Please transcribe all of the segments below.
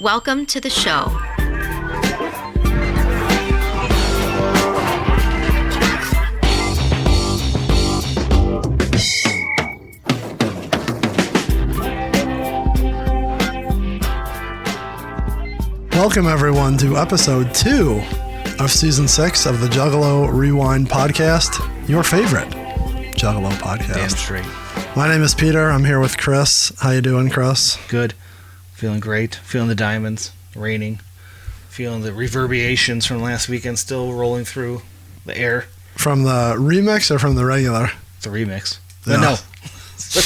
Welcome to the show. Welcome, everyone, to episode 2 of season 6 of the Juggalo Rewind podcast, your favorite Juggalo podcast. Damn straight. My name is Peter. I'm here with Chris. How you doing, Chris? Good. Feeling great. Feeling the diamonds raining. Feeling the reverberations from last weekend still rolling through the air. From the remix or from the regular? The remix. Yeah. No. It's the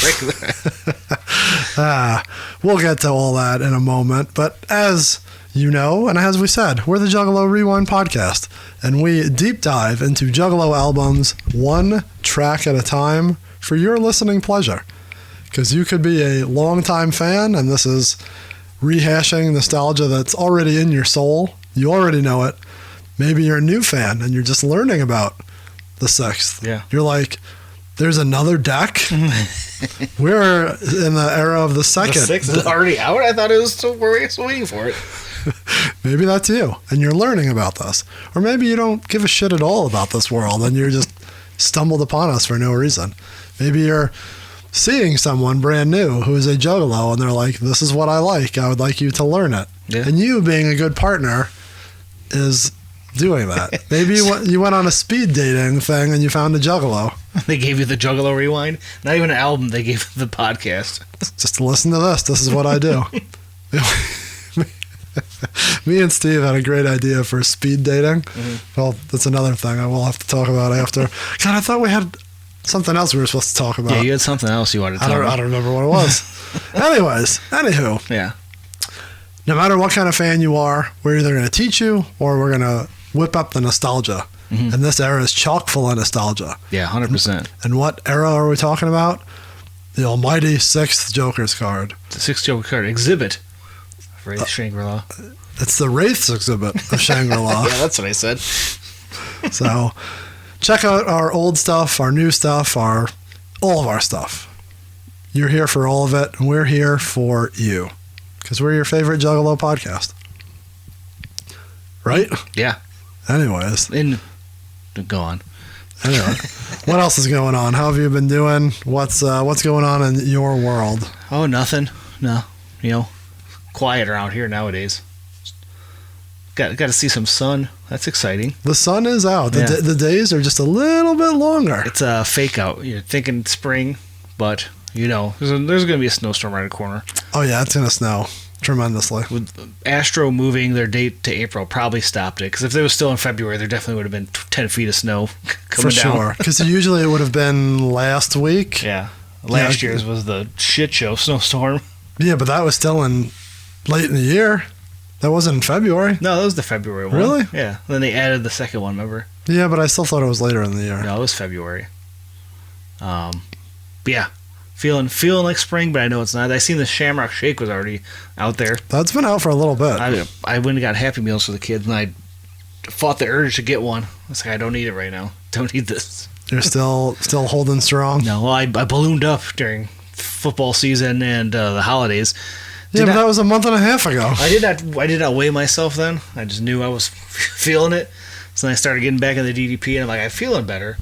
regular. We'll get to all that in a moment. But as you know, and as we said, we're the Juggalo Rewind podcast, and we deep dive into Juggalo albums one track at a time for your listening pleasure. Because you could be a longtime fan, and this is rehashing nostalgia that's already in your soul. You already know it. Maybe you're a new fan, and you're just learning about the 6th. Yeah. You're like, there's another deck? We're in the era of the second. The 6th is already out? I thought it was still, we're still waiting for it. Maybe that's you, and you're learning about this. Or maybe you don't give a shit at all about this world, and you're just stumbled upon us for no reason. Maybe you're seeing someone brand new who is a Juggalo, and they're like, this is what I like. I would like you to learn it. Yeah. And you, being a good partner, is doing that. Maybe you went on a speed dating thing, and you found a Juggalo. They gave you the Juggalo Rewind. Not even an album, they gave you the podcast. Just listen to this. This is what I do. Me and Steve had a great idea for speed dating. Mm-hmm. Well, that's another thing I will have to talk about after. God, I thought we had something else we were supposed to talk about. Yeah, you had something else you wanted to talk about. I don't remember what it was. Anywho. Yeah. No matter what kind of fan you are, we're either going to teach you or we're going to whip up the nostalgia. Mm-hmm. And this era is chock full of nostalgia. Yeah, 100%. And what era are we talking about? The almighty 6th Joker's card. The 6th Joker card exhibit. Wraith Shangri-La. It's the Wraith's exhibit of Shangri-La. Yeah, that's what I said. So check out our old stuff, our new stuff, all of our stuff. You're here for all of it, and we're here for you. Because we're your favorite Juggalo podcast. Right? Yeah. Anyways. Go on. Anyway. What else is going on? How have you been doing? What's going on in your world? Oh, nothing. No. Quiet around here nowadays. Got to see some sun. That's exciting. The sun is out. The days are just a little bit longer. It's a fake out. You're thinking spring, but there's going to be a snowstorm right a corner. Oh yeah, it's going to snow tremendously. With Astro moving their date to April probably stopped it, because if it was still in February, there definitely would have been 10 feet of snow coming down. For sure, because usually it would have been last week. Yeah. Last year's was the shit show snowstorm. Yeah, but that was still in late in the year. That wasn't in February. No, that was the February one. Really? Yeah. Then they added the second one, remember? Yeah, but I still thought it was later in the year. No, it was February. But yeah, feeling like spring, but I know it's not. I seen the Shamrock Shake was already out there. That's been out for a little bit. I went and got Happy Meals for the kids, and I fought the urge to get one. I was like, I don't need it right now. Don't need this. You're still holding strong? No, well, I ballooned up during football season and the holidays. But that was a month and a half ago. I did not weigh myself then. I just knew I was feeling it. So then I started getting back in the DDP, and I'm like, I'm feeling better.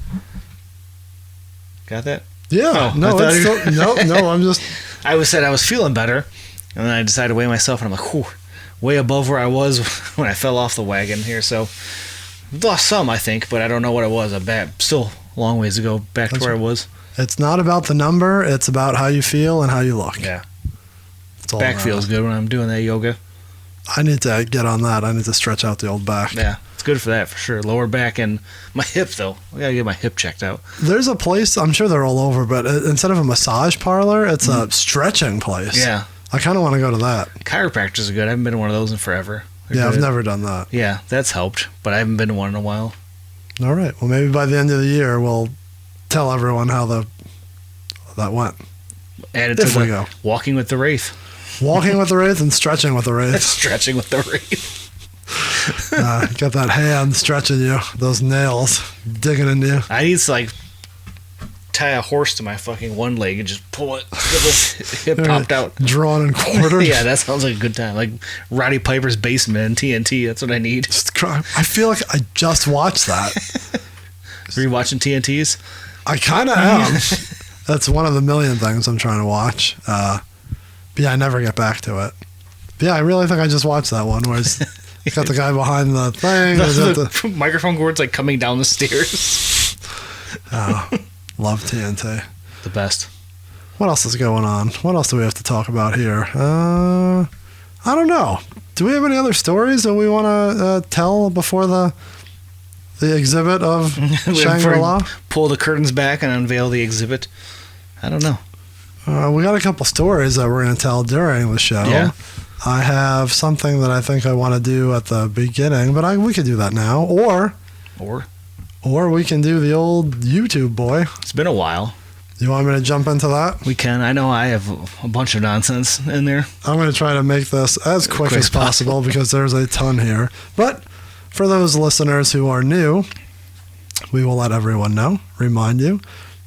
Got that? Yeah. Oh, no, I'm just... I said I was feeling better, and then I decided to weigh myself, and I'm like, whew, way above where I was when I fell off the wagon here. So lost some, I think, but I don't know what it was. I'm still a long ways to go back to where I was. It's not about the number. It's about how you feel and how you look. Yeah. Back feels good when I'm doing that yoga. I need to get on that. I need to stretch out the old back. Yeah, it's good for that for sure. Lower back and my hip, though. I gotta get my hip checked out. There's a place, I'm sure they're all over, but instead of a massage parlor, it's a stretching place. Yeah. I kind of want to go to that. Chiropractors are good. I haven't been to one of those in forever. They're I've good. never done that. Yeah, that's helped, but I haven't been to one in a while. All right. Well, maybe by the end of the year, we'll tell everyone how that went. Added to the Walking with the Wraith. Walking with the Wraith and stretching with the Wraith. Stretching with the Wraith. Got that hand stretching you, those nails digging into you. I need to tie a horse to my fucking one leg and just pull it. It popped out. Drawn and quartered. Yeah, that sounds like a good time. Like Roddy Piper's basement in TNT. That's what I need. I feel like I just watched that. Were you watching TNTs? I kind of am. That's one of the million things I'm trying to watch. But yeah, I never get back to it. But yeah, I really think I just watched that one where it's got the guy behind the thing. The microphone cord's like coming down the stairs. Oh, love TNT. The best. What else is going on? What else do we have to talk about here? I don't know. Do we have any other stories that we want to tell before the exhibit of Shangri-La? Pull the curtains back and unveil the exhibit. I don't know. We got a couple stories that we're going to tell during the show. Yeah. I have something that I think I want to do at the beginning, but we could do that now. Or we can do the old YouTube boy. It's been a while. You want me to jump into that? We can. I know I have a bunch of nonsense in there. I'm going to try to make this as quick as possible because there's a ton here. But for those listeners who are new, we will let everyone know, remind you,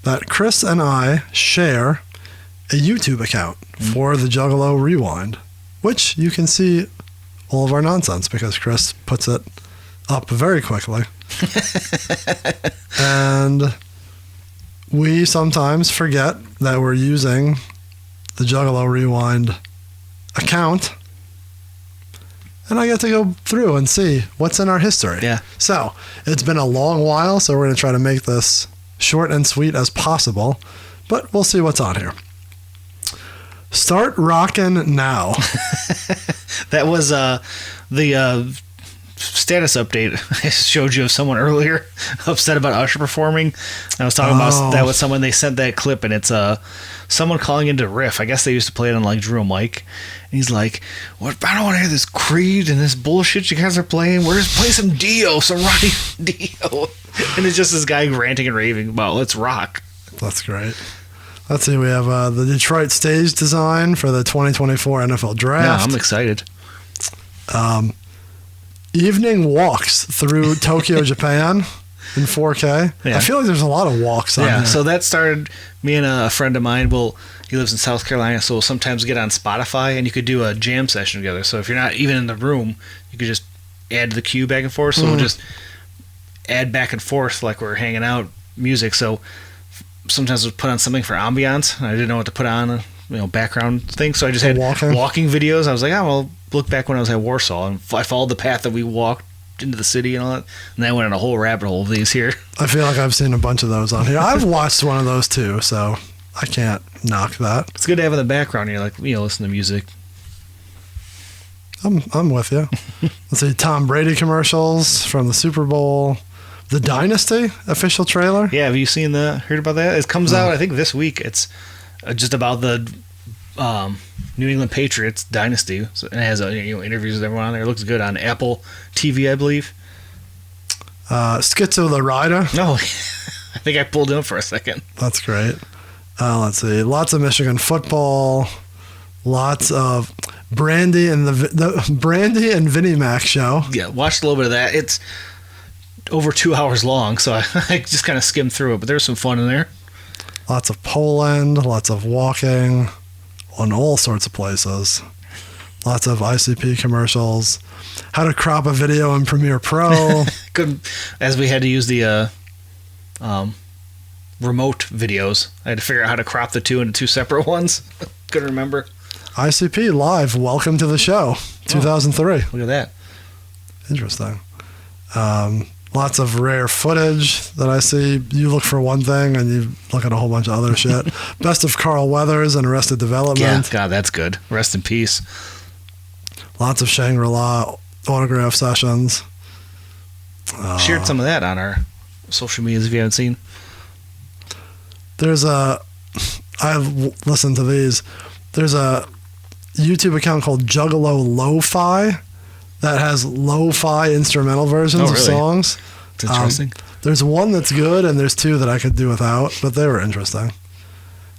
that Chris and I share a YouTube account for the Juggalo Rewind, which you can see all of our nonsense because Chris puts it up very quickly. And we sometimes forget that we're using the Juggalo Rewind account, and I get to go through and see what's in our history. Yeah. So it's been a long while, so we're going to try to make this short and sweet as possible, but we'll see what's on here. Start rockin' now. That was the status update I showed you of someone earlier upset about Usher performing. I was talking about that with someone. They sent that clip, and it's someone calling into Riff. I guess they used to play it on like Drew and Mike. And he's like, "What? I don't want to hear this Creed and this bullshit you guys are playing. We're just playing some Dio, some Roddy Dio." And it's just this guy ranting and raving about let's rock. That's great. Let's see. We have the Detroit stage design for the 2024 NFL Draft. Yeah, I'm excited. Evening walks through Tokyo, Japan in 4K. Yeah. I feel like there's a lot of walks on here. So that started, me and a friend of mine, he lives in South Carolina, so we'll sometimes get on Spotify, and you could do a jam session together. So if you're not even in the room, you could just add the cue back and forth. So we'll just add back and forth like we're hanging out music. So sometimes we'll put on something for ambiance. I didn't know what to put on, background thing. So I just had walking videos. I was like, well, look back when I was at Warsaw, and I followed the path that we walked into the city and all that, and then I went on a whole rabbit hole of these here. I feel like I've seen a bunch of those on here. I've watched one of those too, so I can't knock that. It's good to have in the background. You're like, listen to music. I'm with you. Let's see, Tom Brady commercials from the Super Bowl. The Dynasty official trailer. Yeah, have you heard about that? It comes out, I think, this week. It's just about the New England Patriots Dynasty. So, and it has interviews with everyone on there. It looks good on Apple TV, I believe. Schizo the Rider. No, I think I pulled him for a second. That's great. Let's see. Lots of Michigan football. Lots of Brandy and the Brandy and Vinnie Mac show. Yeah, watched a little bit of that. It's over 2 hours long, so I just kind of skimmed through it, but there's some fun in there. Lots of Poland, lots of walking on all sorts of places. Lots of ICP commercials. How to crop a video in Premiere Pro. As we had to use the remote videos, I had to figure out how to crop the two into two separate ones. Couldn't remember. ICP Live, welcome to the show, 2003. Look at that. Interesting. Lots of rare footage that I see. You look for one thing and you look at a whole bunch of other shit. Best of Carl Weathers and Arrested Development. Yeah, God, that's good. Rest in peace. Lots of Shangri-La autograph sessions. Shared some of that on our social medias if you haven't seen. I've listened to these. There's a YouTube account called Juggalo Lo-Fi that has lo-fi instrumental versions of songs. It's interesting. There's one that's good, and there's two that I could do without, but they were interesting.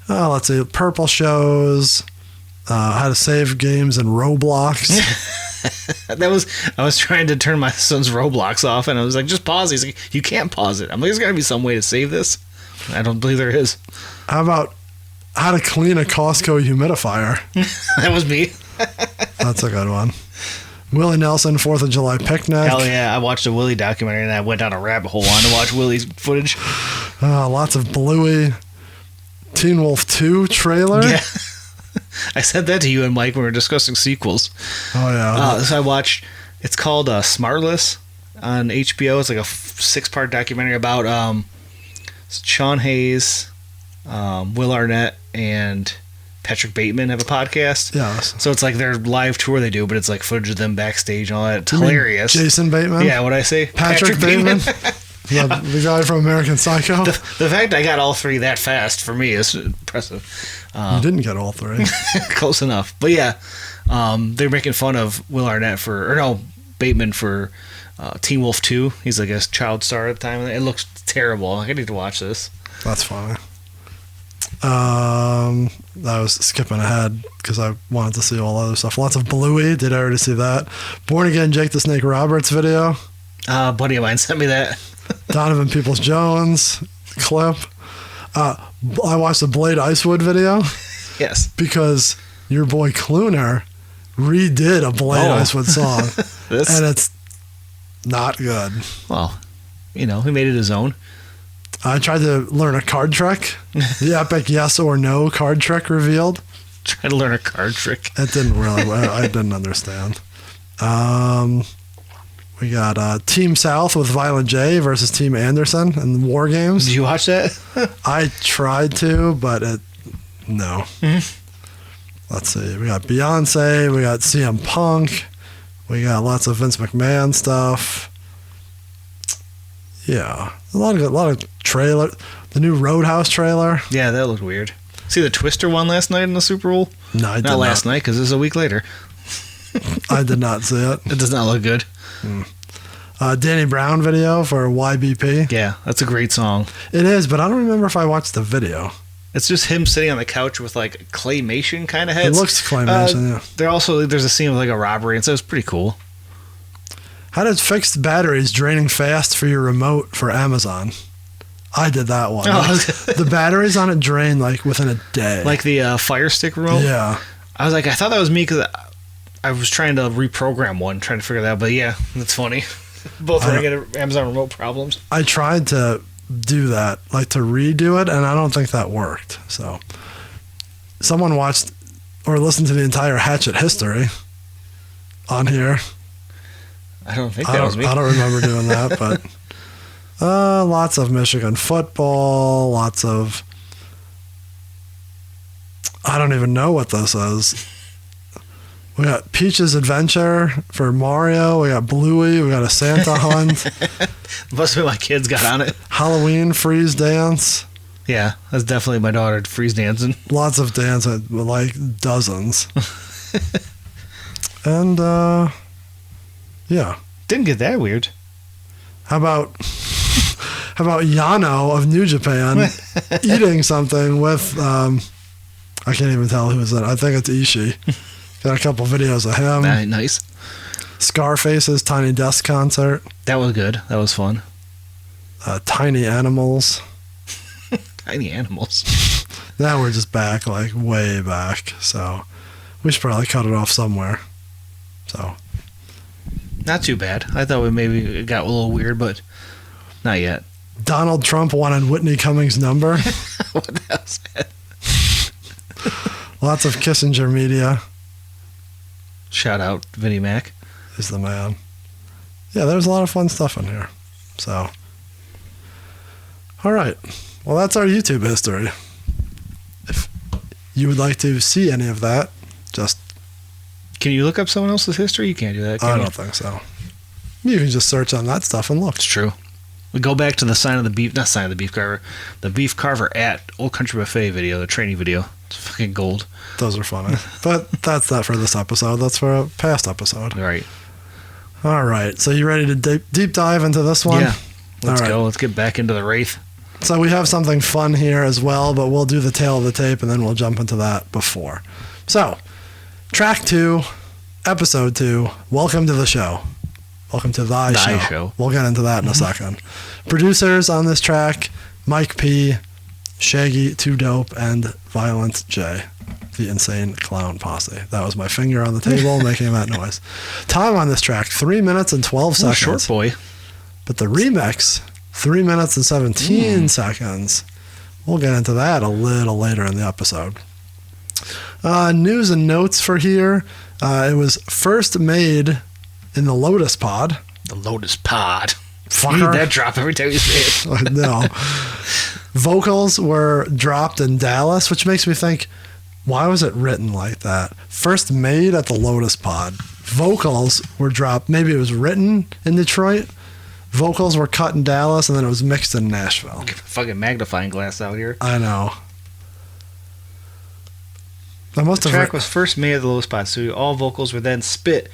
Let's see. Purple shows. How to save games in Roblox. I was trying to turn my son's Roblox off, and I was like, just pause. He's like, you can't pause it. I'm like, there's got to be some way to save this. I don't believe there is. How about how to clean a Costco humidifier? That was me. That's a good one. Willie Nelson 4th of July picnic. Hell yeah, I watched a Willie documentary and I went down a rabbit hole on to watch Willie's footage. Lots of Bluey. Teen Wolf 2 trailer. Yeah. I said that to you and Mike when we were discussing sequels. Oh, yeah. So I watched, it's called Smartless on HBO. It's like a 6-part documentary about Sean Hayes, Will Arnett, and Patrick Bateman have a podcast. Yes. So it's like their live tour they do, but it's like footage of them backstage and all that. It's hilarious. Jason Bateman? Yeah, what'd I say? Patrick Bateman? The guy from American Psycho? The fact I got all 3 that fast for me is impressive. You didn't get all 3. Close enough. But yeah, they're making fun of Will Arnett Bateman for Teen Wolf 2. He's like a child star at the time. It looks terrible. I need to watch this. That's funny. I was skipping ahead because I wanted to see all other stuff. Lots of Bluey. Did I already see that? Born Again Jake the Snake Roberts video. A buddy of mine sent me that. Donovan Peoples-Jones clip. I watched the Blade Icewood video. Yes. Because your boy Cluner redid a Blade Icewood song. And it's not good. Well, he made it his own. I tried to learn a card trick. The epic yes or no card trick revealed. Try to learn a card trick. It didn't really, I didn't understand. We got Team South with Violent J versus Team Anderson in the War Games. Did you watch that? I tried to, but no. Mm-hmm. Let's see. We got Beyonce. We got CM Punk. We got lots of Vince McMahon stuff. Yeah, a lot of trailer. The new Roadhouse trailer. Yeah, that looked weird. See the Twister one last night in the Super Bowl? No, I did not last night because it was a week later. I did not see it. It does not look good. Danny Brown video for YBP. Yeah, that's a great song. It is, but I don't remember if I watched the video. It's just him sitting on the couch with like claymation kind of heads. It looks claymation, yeah. There's a scene with like a robbery, and so it's pretty cool. How does fixed batteries draining fast for your remote for Amazon? I did that one. The batteries on it drain like within a day. Like the Fire Stick remote? Yeah. I thought that was me because I was trying to reprogram one, trying to figure that out. But yeah, that's funny. Both running into Amazon remote problems. I tried to do that, like to redo it, and I don't think that worked. So someone watched or listened to the entire Hatchet history on here. I don't think that was me. I don't remember doing that, but lots of Michigan football, lots of... I don't even know what this is. We got Peach's Adventure for Mario. We got Bluey. We got a Santa hunt. Must have been my kids got on it. Halloween freeze dance. Yeah, that's definitely my daughter freeze dancing. Lots of dancing, like dozens. And, yeah. Didn't get that weird. How about Yano of New Japan eating something with, I can't even tell who is it. I think it's Ishii. Got a couple videos of him. Nice. Scarface's Tiny Desk concert. That was good. That was fun. Tiny Animals. Tiny Animals. Now we're just back, like way back. So we should probably cut it off somewhere. So. Not too bad. I thought it got a little weird, but not yet. Donald Trump wanted Whitney Cummings' number. What the hell's that? Lots of Kissinger media. Shout out Vinnie Mac. Is the man. Yeah, there's a lot of fun stuff in here. So. All right. Well, that's our YouTube history. If you would like to see any of that, just... Can you look up someone else's history? You can't do that, I don't think so. You can just search on that stuff and look. It's true. We go back to the the beef carver at Old Country Buffet video, the training video. It's fucking gold. Those are funny. But that's not for this episode. That's for a past episode. Right. All right. So you ready to deep dive into this one? Yeah. Let's go. Let's get back into the Wraith. So we have something fun here as well, but we'll do the tail of the tape and then we'll jump into that before. So, track 2, episode 2, welcome to the show. Welcome to the show. We'll get into that in a second. Producers on this track, Mike P., Shaggy, Too Dope, and Violent J, the Insane Clown Posse. That was my finger on the table making that noise. Time on this track, 3 minutes and 12 seconds. Short boy. But the remix, 3 minutes and 17 seconds. We'll get into that a little later in the episode. News and notes for here. It was first made in the Lotus Pod. The Lotus Pod. Fucker. You need that drop every time you say it. I know. Vocals were dropped in Dallas, which makes me think, why was it written like that? First made at the Lotus Pod. Vocals were dropped. Maybe it was written in Detroit. Vocals were cut in Dallas, and then it was mixed in Nashville. Fucking magnifying glass out here. I know. The track was first made at the Lotus Pod Studio. All vocals were then spit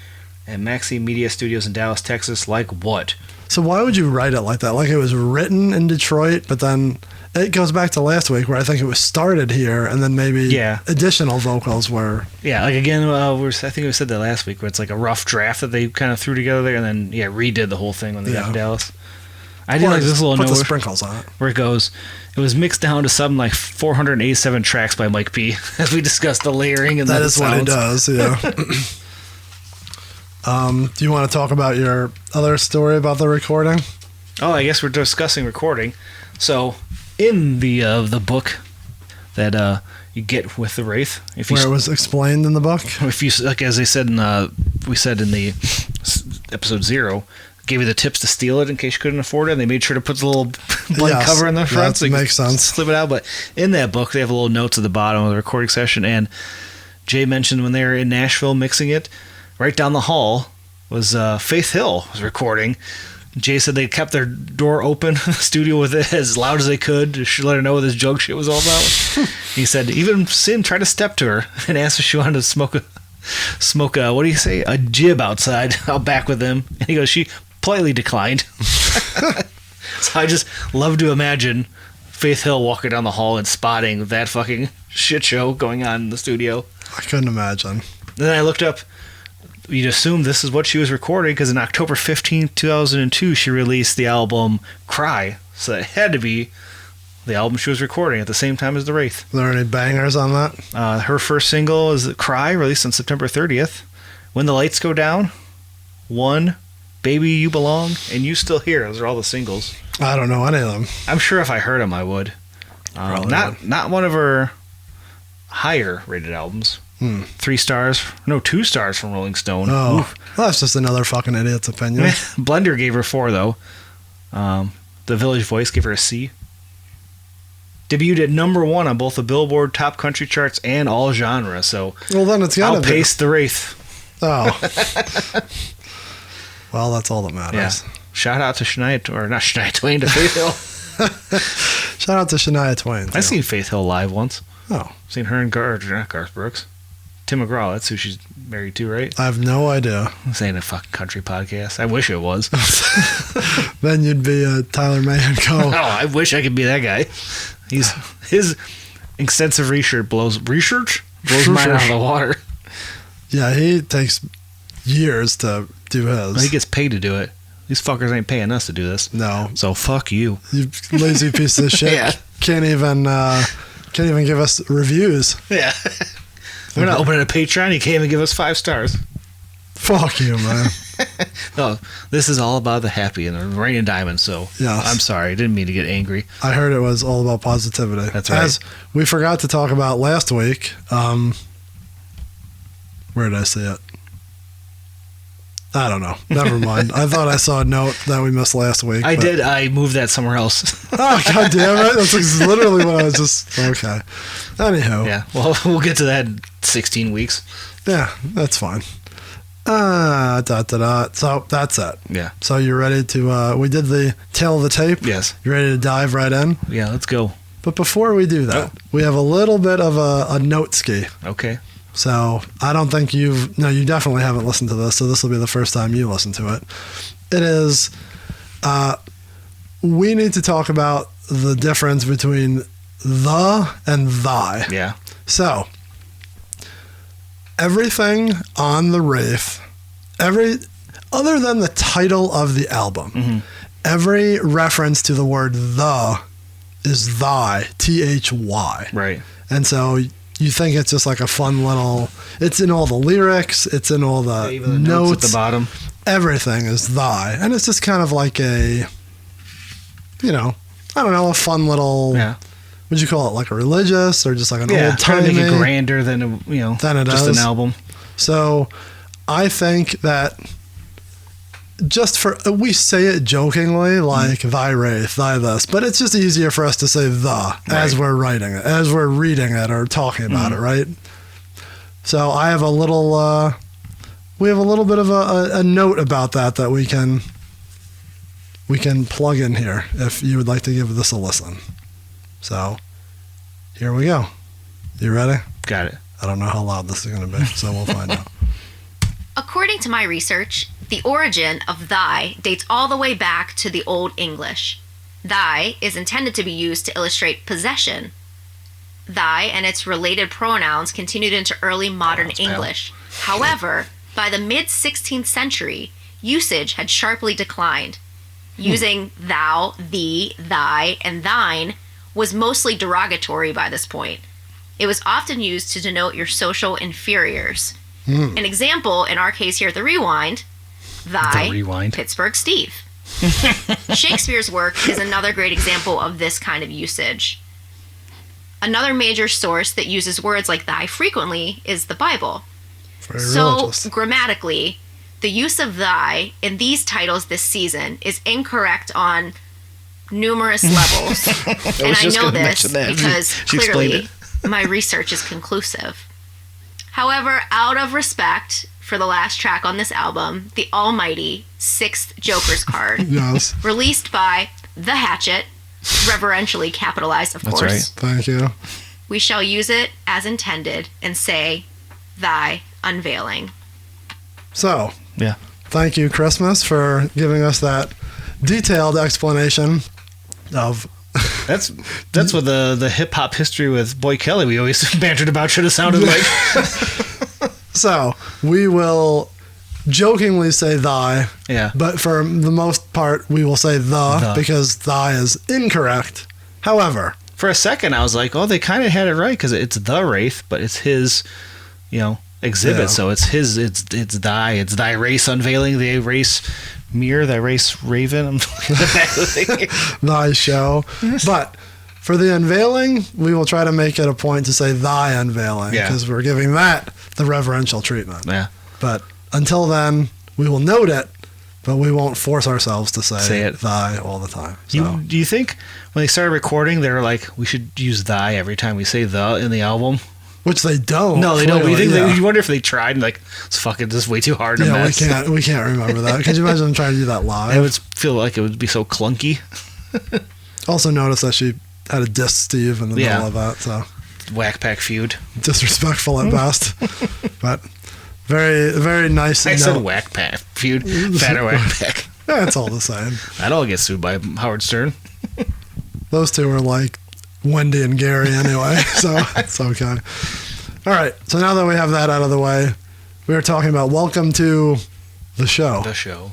at Maxi Media Studios in Dallas, Texas. Like what? So why would you write it like that? Like it was written in Detroit, but then it goes back to last week where I think it was started here, and then maybe additional vocals were... Yeah, like again, I think we said that last week, where it's like a rough draft that they kind of threw together there, and then redid the whole thing when they got to Dallas. I did like this little note put the sprinkles on it. Where it goes, it was mixed down to something like 487 tracks by Mike P. As we discussed the layering and that is what he does. Yeah. Do you want to talk about your other story about the recording? Oh, I guess we're discussing recording. So, in the book that you get with the Wraith, where it was explained in the book, if you like, as they said we said in the episode 0. Gave you the tips to steal it in case you couldn't afford it. And they made sure to put the little blank cover in the front so you makes sense. Slip it out. But in that book, they have a little notes at the bottom of the recording session. And Jay mentioned when they were in Nashville mixing it, right down the hall was Faith Hill was recording. Jay said they kept their door open in the studio with it as loud as they could to let her know what this jug shit was all about. He said even Sin tried to step to her and asked if she wanted to smoke a what do you say, a jib outside out back with him. And he goes, she politely declined. So I just love to imagine Faith Hill walking down the hall and spotting that fucking shit show going on in the studio. I couldn't imagine. Then I looked up, you'd assume this is what she was recording, because in October 15th, 2002, she released the album Cry. So it had to be the album she was recording at the same time as the Wraith. Are there any bangers on that? Her first single is Cry, released on September 30th. When the Lights Go Down, One, Baby You Belong, and You Still Here. Those are all the singles. I don't know any of them. I'm sure if I heard them, I would. Not one of her higher rated albums. 3 stars. No, 2 stars from Rolling Stone. Oh, well, that's just another fucking idiot's opinion. Blender gave her 4, though. The Village Voice gave her a C. Debuted at number 1 on both the Billboard Top Country charts and all genres. So, well, then it's gotta outpaced the Wraith. Oh. Well, that's all that matters. Yeah. Shout out to Shania Twain, to Faith Hill. Shout out to Shania Twain. I've seen Faith Hill live once. Oh. Seen her and Garth Brooks. Tim McGraw, that's who she's married to, right? I have no idea. This ain't a fucking country podcast. I wish it was. Then you'd be a Tyler May and Co. Oh, I wish I could be that guy. His extensive research blows mine out of the water. Yeah, he takes years to do his. Well, he gets paid to do it. These fuckers ain't paying us to do this. No. So fuck you. You lazy piece of shit. Yeah. Can't even give us reviews. Yeah. We're not opening a Patreon. You can't even give us 5 stars. Fuck you, man. No, this is all about the happy and the rain and diamonds. So yes. I'm sorry. I didn't mean to get angry. I heard it was all about positivity. That's right. As we forgot to talk about last week. Where did I see it? I don't know. Never mind. I thought I saw a note that we missed last week. I did. I moved that somewhere else. Oh, God damn it. That's literally what I was just... Okay. Anywho. Yeah. Well, we'll get to that in 16 weeks. Yeah, that's fine. So that's it. Yeah. So you're ready to... we did the tail of the tape. Yes. You ready to dive right in? Yeah, let's go. But before we do that, we have a little bit of a note ski. Okay. So I don't think you definitely haven't listened to this, so this will be the first time you listen to it. It is, we need to talk about the difference between the and thy. Yeah. So, everything on the Wraith, other than the title of the album, every reference to the word the is thy, Thy. Right. And so you think it's just like a fun little, it's in all the lyrics, it's in all the, Even the notes at the bottom. Everything is thy. And it's just kind of like a, I don't know, a fun little, would you call it, like a religious or just like an old trying timey? to make it grander than, than it just is. an album. So I think that we say it jokingly, like thy Wraith, thy this, but it's just easier for us to say as we're writing it, as we're reading it or talking about it, right? So I have a little, we have a little bit of a note about that we can plug in here if you would like to give this a listen. So here we go. You ready? Got it. I don't know how loud this is going to be, so we'll find out. According to my research, the origin of thy dates all the way back to the Old English. Thy is intended to be used to illustrate possession. Thy and its related pronouns continued into early modern English. However, by the mid-16th century, usage had sharply declined. Using thou, thee, thy, and thine was mostly derogatory by this point. It was often used to denote your social inferiors. An example, in our case here at The Rewind, thy Pittsburgh Steve. Shakespeare's work is another great example of this kind of usage. Another major source that uses words like thy frequently is the Bible. Very religious. Grammatically, the use of thy in these titles this season is incorrect on numerous levels. And I know this because clearly my research is conclusive. However, out of respect for the last track on this album, the almighty 6th Joker's card, yes, released by The Hatchet, reverentially capitalized, of course. That's right. Thank you. We shall use it as intended and say, thy unveiling. So, thank you, Christmas, for giving us that detailed explanation of... That's what the hip hop history with Boy Kelly we always bantered about should have sounded like. So we will jokingly say thy, but for the most part we will say the because thy is incorrect. However, for a second I was like, oh, they kind of had it right because it's the Wraith, but it's his, exhibit. So it's his. It's thy race unveiling, the race mirror, thy race raven. Thy show. But for the unveiling, we will try to make it a point to say thy unveiling because we're giving that the reverential treatment. Yeah. But until then, we will note it, but we won't force ourselves to say it thy all the time. So. Do you think when they started recording, they were like, we should use thy every time we say the in the album? Which they don't. No, they don't. You wonder if they tried and like, fuck it, this is way too hard to mess. We can't remember that. Could you imagine them trying to do that live? It would feel like it would be so clunky. Also noticed that she had a diss Steve in the middle of that. So Whack Pack feud. Disrespectful at best. But very, very nice. I said Whack Pack feud. Fatter Whack Pack. Yeah, it's all the same. I'd all get sued by Howard Stern. Those two are like Wendy and Gary anyway, so it's okay. All right, so now that we have that out of the way, we were talking about welcome to the show. The show.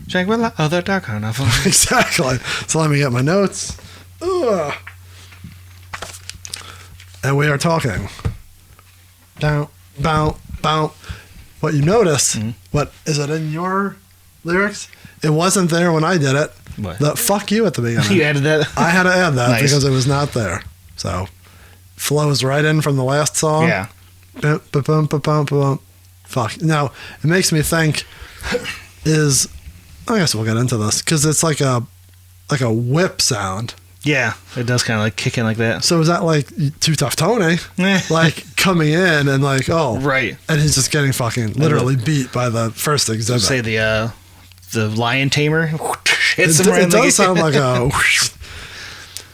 Shangri-La, other dark carnival. Exactly. So let me get my notes. Ugh. And we are talking. Down, bow, bow. What you notice, what is it in your lyrics? It wasn't there when I did it. What? The fuck you at the beginning. You added that? I had to add that Nice. because it was not there. So, flows right in from the last song. Yeah. Bum, ba, bum, ba, bum, ba, bum. Fuck. Now, it makes me think I guess we'll get into this because it's like a whip sound. Yeah, it does kind of like kick in like that. So is that like Too Tough Tony? Like coming in and like, oh. Right. And he's just getting fucking literally beat by the first exhibit. Say the lion tamer hits him right in it the does sound like a...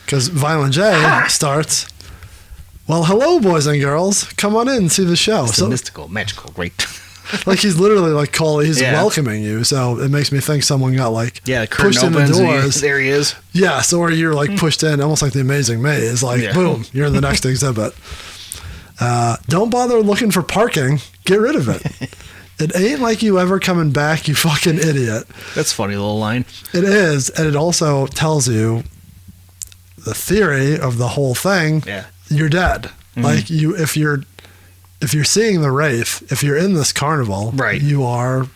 Because Violent J starts, well, hello, boys and girls. Come on in and see the show. It's mystical, magical, great. Like he's literally like he's Yeah. welcoming you. So it makes me think someone got like The curtain pushed in the opens and doors. there he is. Yes, or you're like pushed in, almost like the Amazing Maze. Like, boom, you're in the next exhibit. Don't bother looking for parking. Get rid of it. It ain't like you ever coming back, you fucking idiot. That's a funny little line. It is, and it also tells you the theory of the whole thing, Yeah. you're dead. Mhm. Like if you're seeing the Wraith, if you're in this carnival, Right. you're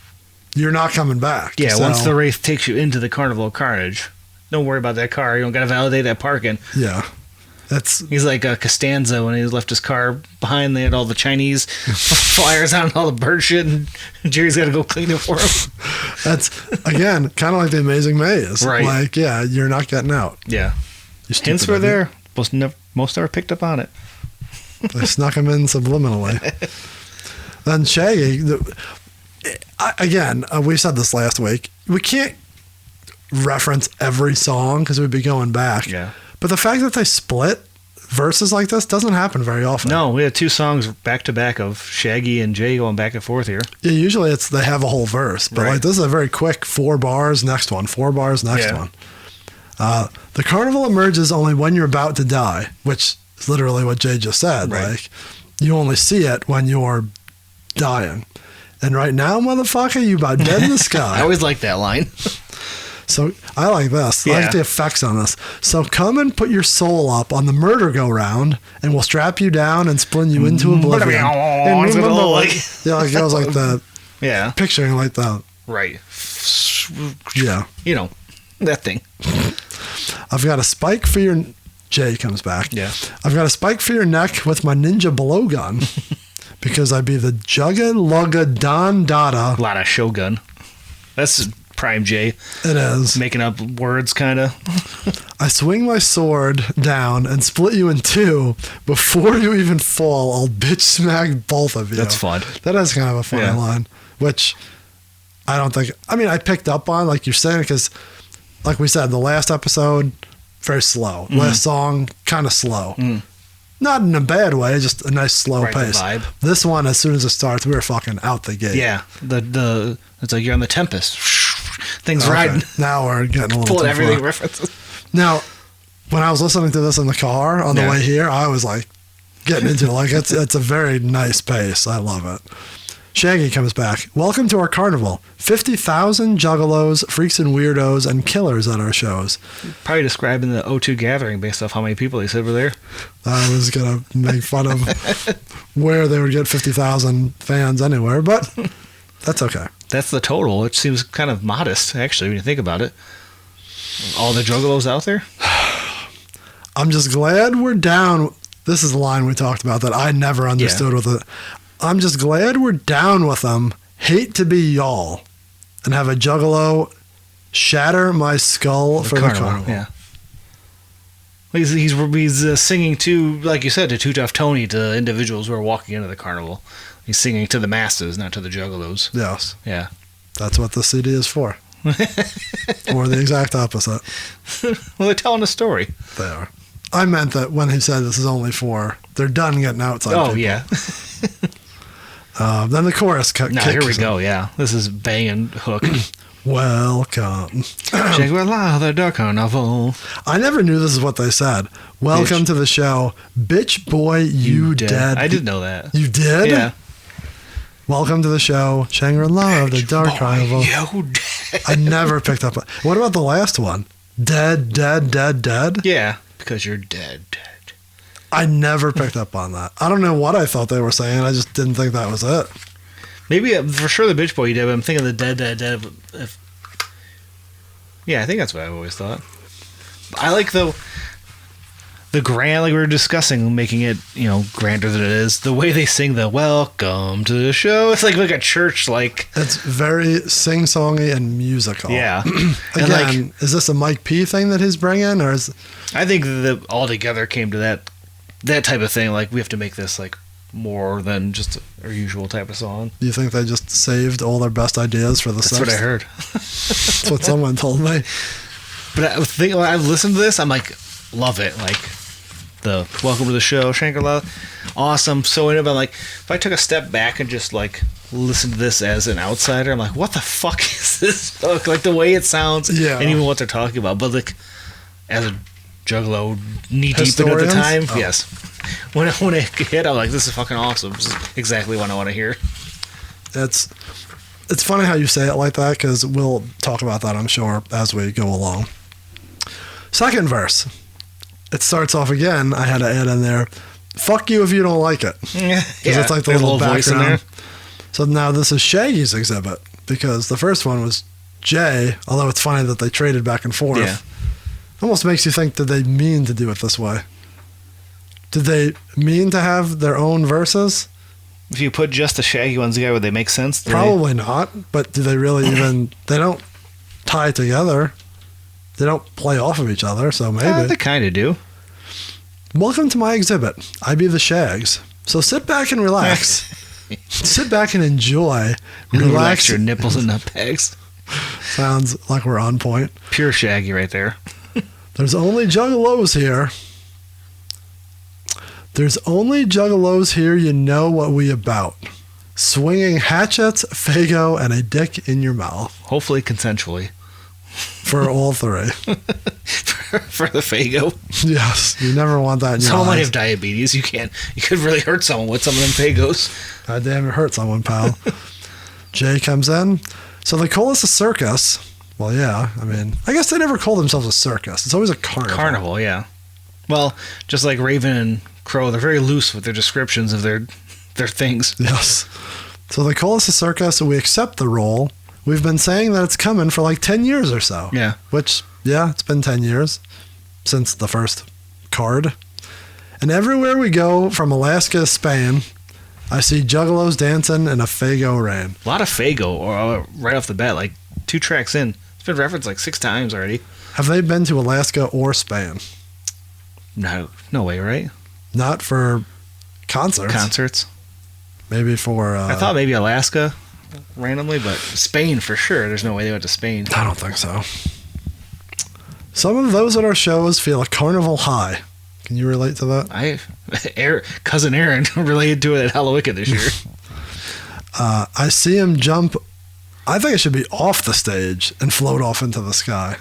not coming back. Yeah, So, once the Wraith takes you into the Carnival of Carnage, don't worry about that car. You don't got to validate that parking. Yeah. That's He's like Costanza when he left his car behind. They had all the Chinese flyers on and all the bird shit, and Jerry's got to go clean it for him. That's again kind of like the Amazing Maze. Right. Like, yeah, you're not getting out. Yeah. You stupid Hints were idiot. there. Most never picked up on it. They snuck him in subliminally. Then Shaggy, we said this last week. We can't reference every song because we'd be going back. Yeah. But the fact that they split verses like this doesn't happen very often. No, we had 2 songs back to back of Shaggy and Jay going back and forth here. Yeah, usually they have a whole verse, but Right. like this is a very quick 4 bars, next one, 4 bars, next Yeah. one. The carnival emerges only when you're about to die, which is literally what Jay just said. Right. Like, you only see it when you're dying. And right now, motherfucker, you about dead in the I sky. always liked that line. So I like this. I Yeah. like the effects on this. So come and put your soul up on the murder go-round, and we'll strap you down and spin you into oblivion. It's gonna look like- Yeah, like it was like the Yeah. picturing like the Right. yeah. You know, that thing. I've got a spike for your... Jay comes back. Yeah. I've got a spike for your neck with my ninja blowgun because I be the Jugga Don Dada. A lot of Shogun. That's Prime J. It is. Making up words, kind of. I swing my sword down and split you in 2 before you even fall. I'll bitch smack both of you. That's fun. That is kind of a funny Yeah. line, which I don't think... I mean, I picked up on, like you're saying, because like we said, the last episode, very slow. Last song, kind of slow. Not in a bad way, just a nice slow Right, the pace. vibe. This one, as soon as it starts, we were fucking out the gate. Yeah. The it's like you're on the Tempest. Things Okay. riding. Now we're getting a little Pulling too everything far. references. Now, when I was listening to this in the car on the Yeah. way here, I was like getting into it. Like it's a very nice pace. I love it. Shaggy comes back. Welcome to our carnival. 50,000 juggalos, freaks and weirdos, and killers at our shows. Probably describing the O2 gathering based off how many people they said were there. I was going to make fun of where they would get 50,000 fans anywhere, but that's okay. That's the total, which seems kind of modest, actually, when you think about it. All the juggalos out there? I'm just glad we're down. This is the line we talked about that I never understood with it. I'm just glad we're down with them. Hate to be y'all. And have a juggalo shatter my skull for the carnival. Yeah. He's singing to, like you said, to Too Tough Tony, to individuals who are walking into the carnival. He's singing to the masses, not to the juggalos. Yes. Yeah. That's what the CD is for. Or the exact opposite. Well, they're telling a story. They are. I meant that when he said this is only for, they're done getting outside Oh, people. yeah. Then the chorus Now, kicks here we in. go, yeah. This is banging hook. Welcome. Shangri-La, the dark carnival. I never knew this is what they said. Welcome Bitch. to the show. Bitch boy, you dead. I didn't know that. You did? Yeah. Welcome to the show. Shangri-La of the Dark Carnival. You dead. I never picked up. What about the last one? Dead, dead, dead, dead? Yeah, because you're dead. I never picked up on that. I don't know what I thought they were saying. I just didn't think that was it. Maybe, for sure, the bitch boy you did, but I'm thinking the dead. Yeah, I think that's what I've always thought. I like the grand, like we were discussing, making it, grander than it is. The way they sing the welcome to the show, it's like a church, like. It's very sing-songy and musical. Yeah. Again, is this a Mike P thing that he's bringing, or is... I think that all together came to that type of thing. Like, we have to make this, like, more than just our usual type of song. Do you think they just saved all their best ideas for the That's sixth? what I heard. That's what someone told me. But when I've listened to this, I'm like, love it. Like, the welcome to the show, Shangri-La, awesome. So in it, I'm like, if I took a step back and just like listen to this as an outsider, I'm like, what the fuck is this? Like the way it sounds, Yeah. and even what they're talking about. But like, as a Juggalo knee deep in at the Historians? time, Oh. yes. When it hit, I'm like, this is fucking awesome. This is exactly what I want to hear. It's funny how you say it like that, because we'll talk about that, I'm sure, as we go along. Second verse. it starts off again. I had to add in there, fuck you if you don't like it. Yeah. Because it's like the little voice in there. background. So now this is Shaggy's exhibit, because the first one was Jay, although it's funny that they traded back and forth. Yeah. Almost makes you think, did they mean to do it this way? Did they mean to have their own verses? If you put just the Shaggy ones together, would they make sense? Probably not, but do they really even... They don't tie together. They don't play off of each other, so maybe. They kind of do. Welcome to my exhibit. I be the Shags. So sit back and relax. Sit back and enjoy. Relax your nipples and nut pegs. Sounds like we're on point. Pure Shaggy right there. There's only juggalos here. There's only juggalos here, you know what we about. Swinging hatchets, Fago, and a dick in your mouth. Hopefully consensually. For all three. For the Fago. Yes, you never want that in your Someone might eyes. have diabetes. You could really hurt someone with some of them Fagos. God damn, it hurt someone, pal. Jay comes in. So they call us a circus. Well, yeah, I mean, I guess they never call themselves a circus. It's always a carnival. Carnival, yeah. Well, just like Raven and Crow, they're very loose with their descriptions of their things. Yes. So they call us a circus, and we accept the role. We've been saying that it's coming for like 10 years or so. Yeah. Which, yeah, it's been 10 years since the first card. And everywhere we go, from Alaska to Spain, I see juggalos dancing in a Fago rain. A lot of Fago, right off the bat, like 2 tracks in. It's been referenced like 6 times already. Have they been to Alaska or Spain? No way, right? Not for concerts. Concerts. Maybe for... I thought maybe Alaska randomly, but Spain for sure. There's no way they went to Spain. I don't think so. Some of those at our shows feel a carnival high. Can you relate to that? Cousin Aaron related to it at Halloween this year. I see him jump. I think it should be off the stage and float off into the sky.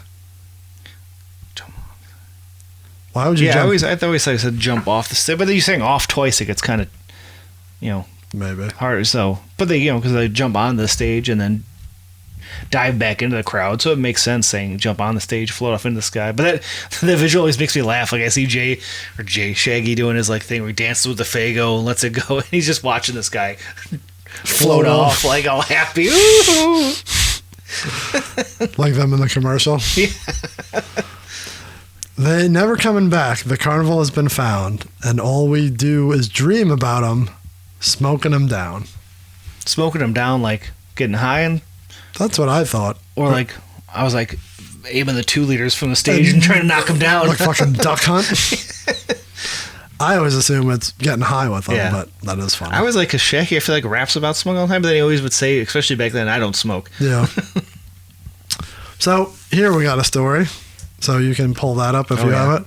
Why would you jump? I always said jump off the stage, but then you're saying off twice, it gets kind of, maybe hard. So, but they, because they jump on the stage and then dive back into the crowd, so it makes sense saying jump on the stage, float off into the sky. But that visual always makes me laugh. Like I see Shaggy doing his like thing where he dances with the Fago and lets it go, and he's just watching this guy float off like all happy. Ooh. Like them in the commercial. Yeah. They never coming back. The carnival has been found, and all we do is dream about them, smoking them down. Smoking them down, like getting high, and that's what I thought. Or like I was like aiming the 2 liters from the stage and trying to knock them down, like fucking duck hunt. I always assume it's getting high with them, but that is funny. I was like, 'cause Shaggy, I feel like raps about smoking all the time, but then he always would say, especially back then, I don't smoke. Yeah. So here we got a story. So you can pull that up if you have it.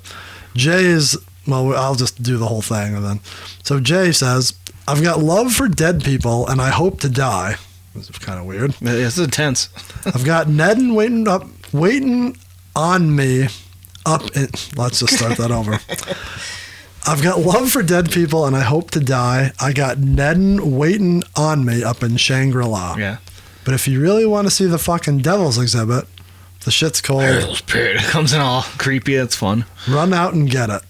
Jay's, well, I'll just do the whole thing. And then, so Jay says, I've got love for dead people and I hope to die. This is kind of weird. It's intense. I've got Ned waiting on me up in, let's just start that over. I've got love for dead people and I hope to die. I got Ned waiting on me up in Shangri-La. Yeah. But if you really want to see the fucking devil's exhibit, the shit's cold. It comes in all creepy. That's fun. Run out and get it.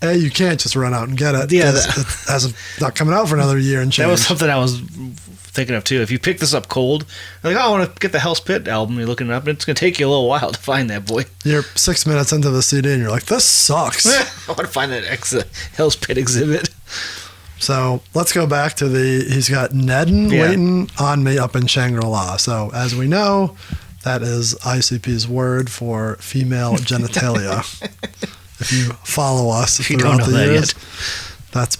Hey, you can't just run out and get it. Yeah, it's not coming out for another year and change. That was something I was thinking of too. If you pick this up cold, like, I want to get the Hell's Pit album. You're looking it up, and it's gonna take you a little while to find that boy. You're 6 minutes into the CD, and you're like, "This sucks." I want to find that Hell's Pit exhibit. So let's go back to he's got Nedden waiting on me up in Shangri-La. So as we know, that is ICP's word for female genitalia. If you follow us throughout the years, that's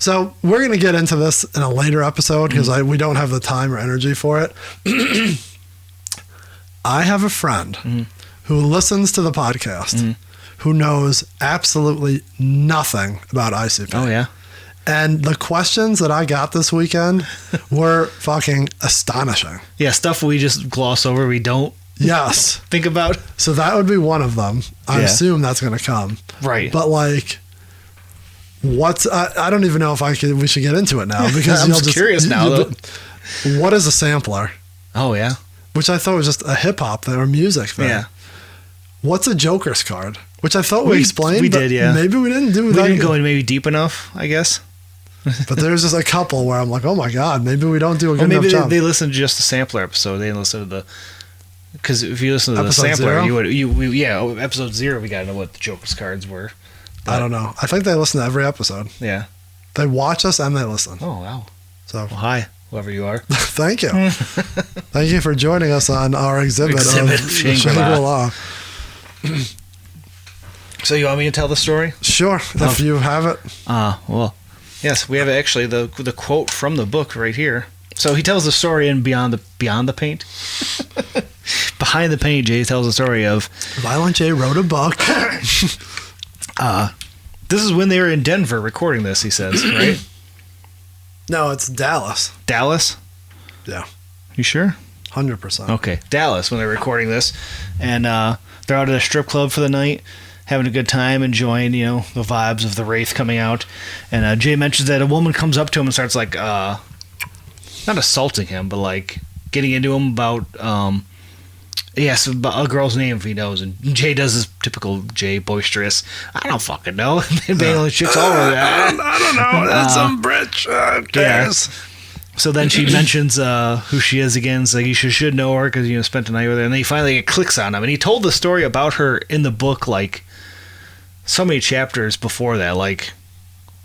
so we're going to get into this in a later episode because we don't have the time or energy for it. I have a friend who listens to the podcast who knows absolutely nothing about ICP. Oh, yeah. And the questions that I got this weekend were fucking astonishing. Yeah, stuff we just gloss over. We don't think about. So that would be one of them. I assume that's going to come. Right. But like, I don't even know if we should get into it now because I'm just curious now. Though. What is a sampler? Oh, yeah. Which I thought was just a hip hop thing or music thing. Yeah. What's a Joker's card? which I thought we explained. We but did, yeah. Maybe we didn't do We that. didn't go in maybe deep enough, I guess. But there's just a couple where I'm like, oh my god, maybe we don't do a good Maybe enough job. they listened to just the sampler episode. They didn't listen to the. Because if you listen to Episode the sampler, 0? episode 0, we gotta know what the Joker's cards were. I don't know. I think they listen to every episode. Yeah. They watch us and they listen. Oh wow. So Well, hi, whoever you are. thank you. Thank you for joining us on our exhibit of Shangri-La. Shangri-La. So you want me to tell the story? Sure, if you have it. Well, yes, we have actually the quote from the book right here. So he tells the story in Beyond the Paint. Behind the Paint, Jay tells the story of Violent J wrote a book. this is when they were in Denver recording this, he says, right? No, it's Dallas. Dallas? Yeah, You sure? 100%. Okay, Dallas when they're recording this, and they're out at a strip club for the night, having a good time, enjoying the vibes of the Wraith coming out, and Jay mentions that a woman comes up to him and starts like not assaulting him, but like getting into him about yes, about a girl's name if he knows, and Jay does his typical Jay boisterous, I don't fucking know, and banging the chicks all over that. I don't know. That's some bridge. So then she mentions who she is again. It's like you should know her because spent the night with her. And then he finally clicks on him. And he told the story about her in the book like so many chapters before that, like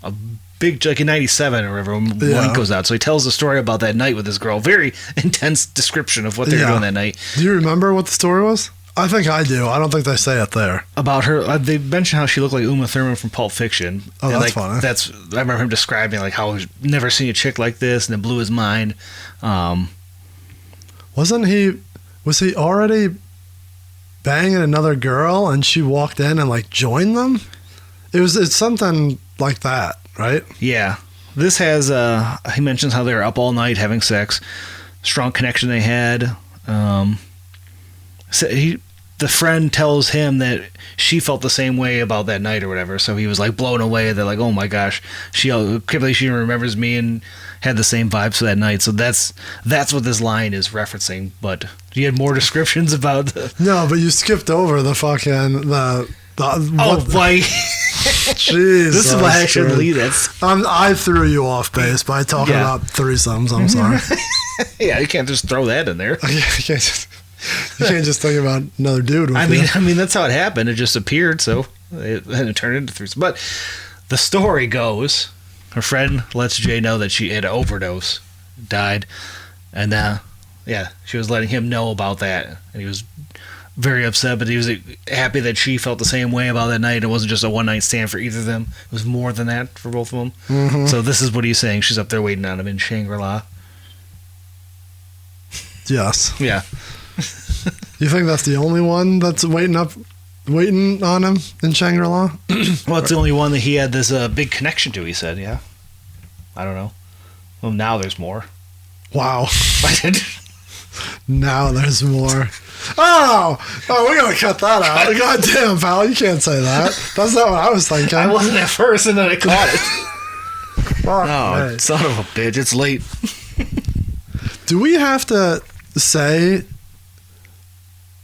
a big, like in '97 or whatever when it goes out. So he tells the story about that night with this girl. Very intense description of what they were doing that night. Do you remember what the story was? I think I do. I don't think they say it there. About her, they mentioned how she looked like Uma Thurman from Pulp Fiction. Oh, and that's funny. I remember him describing like how he's never seen a chick like this, and it blew his mind. Was he already banging another girl and she walked in and like joined them? It's something like that, right? Yeah. This has, he mentions how they were up all night having sex, strong connection they had. The friend tells him that she felt the same way about that night or whatever, so he was like blown away. They're like, oh my gosh, she remembers me and had the same vibes for that night. So that's what this line is referencing. But you had more descriptions about No, but you skipped over the fucking like Jesus. this is why I should lead it. I threw you off base by talking about threesomes. I'm sorry. Yeah, you can't just throw that in there. You can't just think about another dude. I mean that's how it happened. It just appeared, so it turned into threesome. But the story goes, her friend lets Jay know that she had an overdose, died, and she was letting him know about that, and he was very upset. But he was happy that she felt the same way about that night. It wasn't just a one night stand for either of them. It was more than that for both of them. Mm-hmm. So this is what he's saying. She's up there waiting on him in Shangri-La. Yes. Yeah. You think that's the only one that's waiting on him in Shangri-La? Well, it's the only one that he had this big connection to, he said, yeah. I don't know. Well, now there's more. Wow. Now there's more. Oh, we gotta cut that out. God damn, pal, you can't say that. That's not what I was thinking. I wasn't at first, and then I caught it. Fuck Oh, me. son of a bitch, it's late. Do we have to say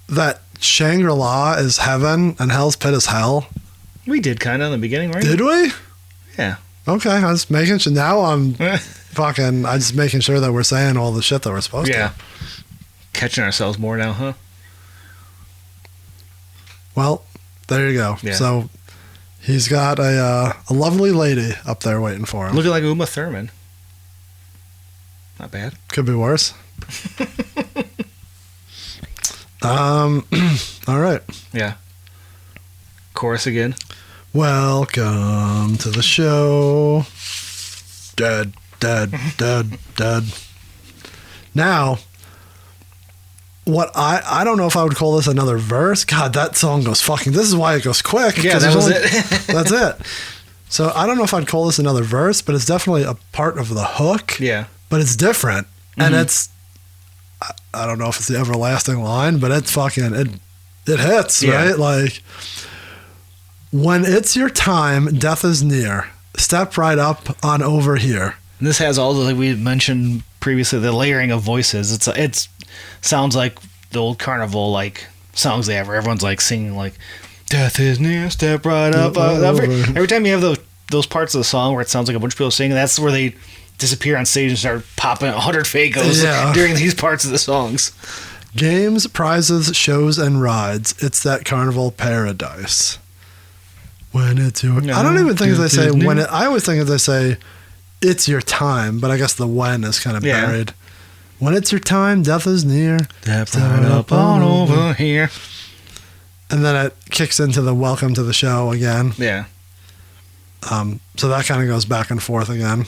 that Shangri-La is heaven and Hell's Pit is hell? We did kind of in the beginning, right? Did we? Yeah. Okay, I was making sure. Now I'm just making sure that we're saying all the shit that we're supposed to. Yeah. Catching ourselves more now, huh? Well, there you go. Yeah. So he's got a lovely lady up there waiting for him. Looking like Uma Thurman. Not bad. Could be worse. All right. Yeah. Chorus again. Welcome to the show. Dead. Now, what I don't know if I would call this another verse. God, that song goes fucking. This is why it goes quick. Yeah, that was it. That's it. So I don't know if I'd call this another verse, but it's definitely a part of the hook. Yeah. But it's different, and it's. I don't know if it's the everlasting line, but it's fucking it hits, right? Like, when it's your time, death is near. Step right up on over here. And this has all the, like we had mentioned previously, the layering of voices. It's sounds like the old carnival like songs they have, where everyone's like singing like Death is near, step right up. Every time you have those parts of the song where it sounds like a bunch of people singing, that's where they disappear on stage and start popping 100 Fagos during these parts of the songs. Games, prizes, shows, and rides. It's that carnival paradise. When it's your... I don't even think they say when it... I always think they say it's your time, but I guess the when is kind of buried. When it's your time, death is near. Step right up on over here. And then it kicks into the welcome to the show again. Yeah. So that kind of goes back and forth again.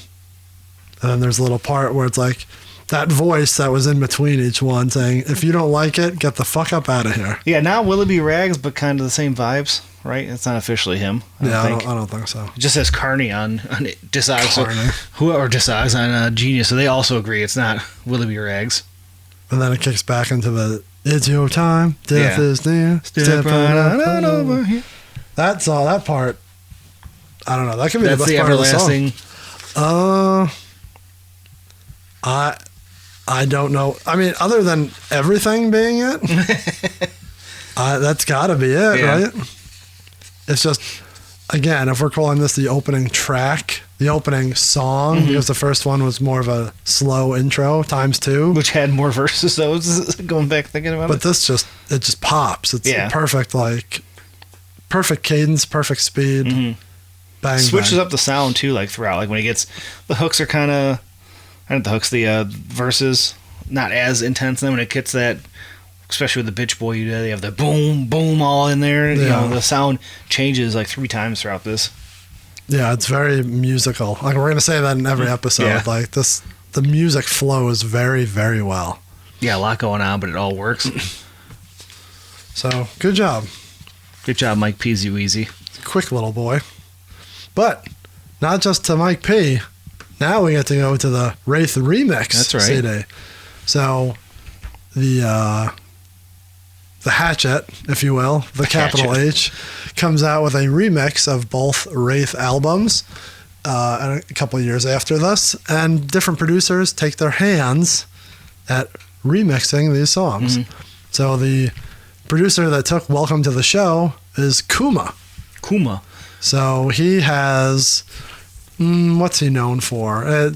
And then there's a little part where it's like that voice that was in between each one saying, if you don't like it, get the fuck up out of here. Yeah, now Willoughby Rags, but kind of the same vibes, right? It's not officially him. I don't think so. It just says Carney on Discogs. Or Discogs on Genius, so they also agree it's not Willoughby Rags. And then it kicks back into the, it's your time, death is near, step right on over here. That's all, that part. I don't know. That could be the best part of the song. I don't know. I mean, other than everything being it, that's got to be it, right? It's just, again, if we're calling this the opening track, the opening song, because the first one was more of a slow intro *2, which had more verses. Though, going back thinking about it. But this just pops. It's perfect, perfect cadence, perfect speed. Bang, switches up the sound too, like throughout. Like when he gets the hooks are kind of, not the hooks, the verses not as intense. And then when it gets that, especially with the bitch boy, they have the boom boom all in there. You know, the sound changes like 3 times throughout this. Yeah, it's very musical. Like we're gonna say that in every episode. Like this, the music flows very, very well. Yeah, a lot going on, but it all works. So good job. Good job, Mike Peasy Weezy. Quick little boy. But not just to Mike P. Now we get to go to the Wraith remix. That's right. CD. So the Hatchet, if you will, the capital H, comes out with a remix of both Wraith albums a couple of years after this, and different producers take their hands at remixing these songs. So the producer that took Welcome to the Show is Kuma. So he has, what's he known for?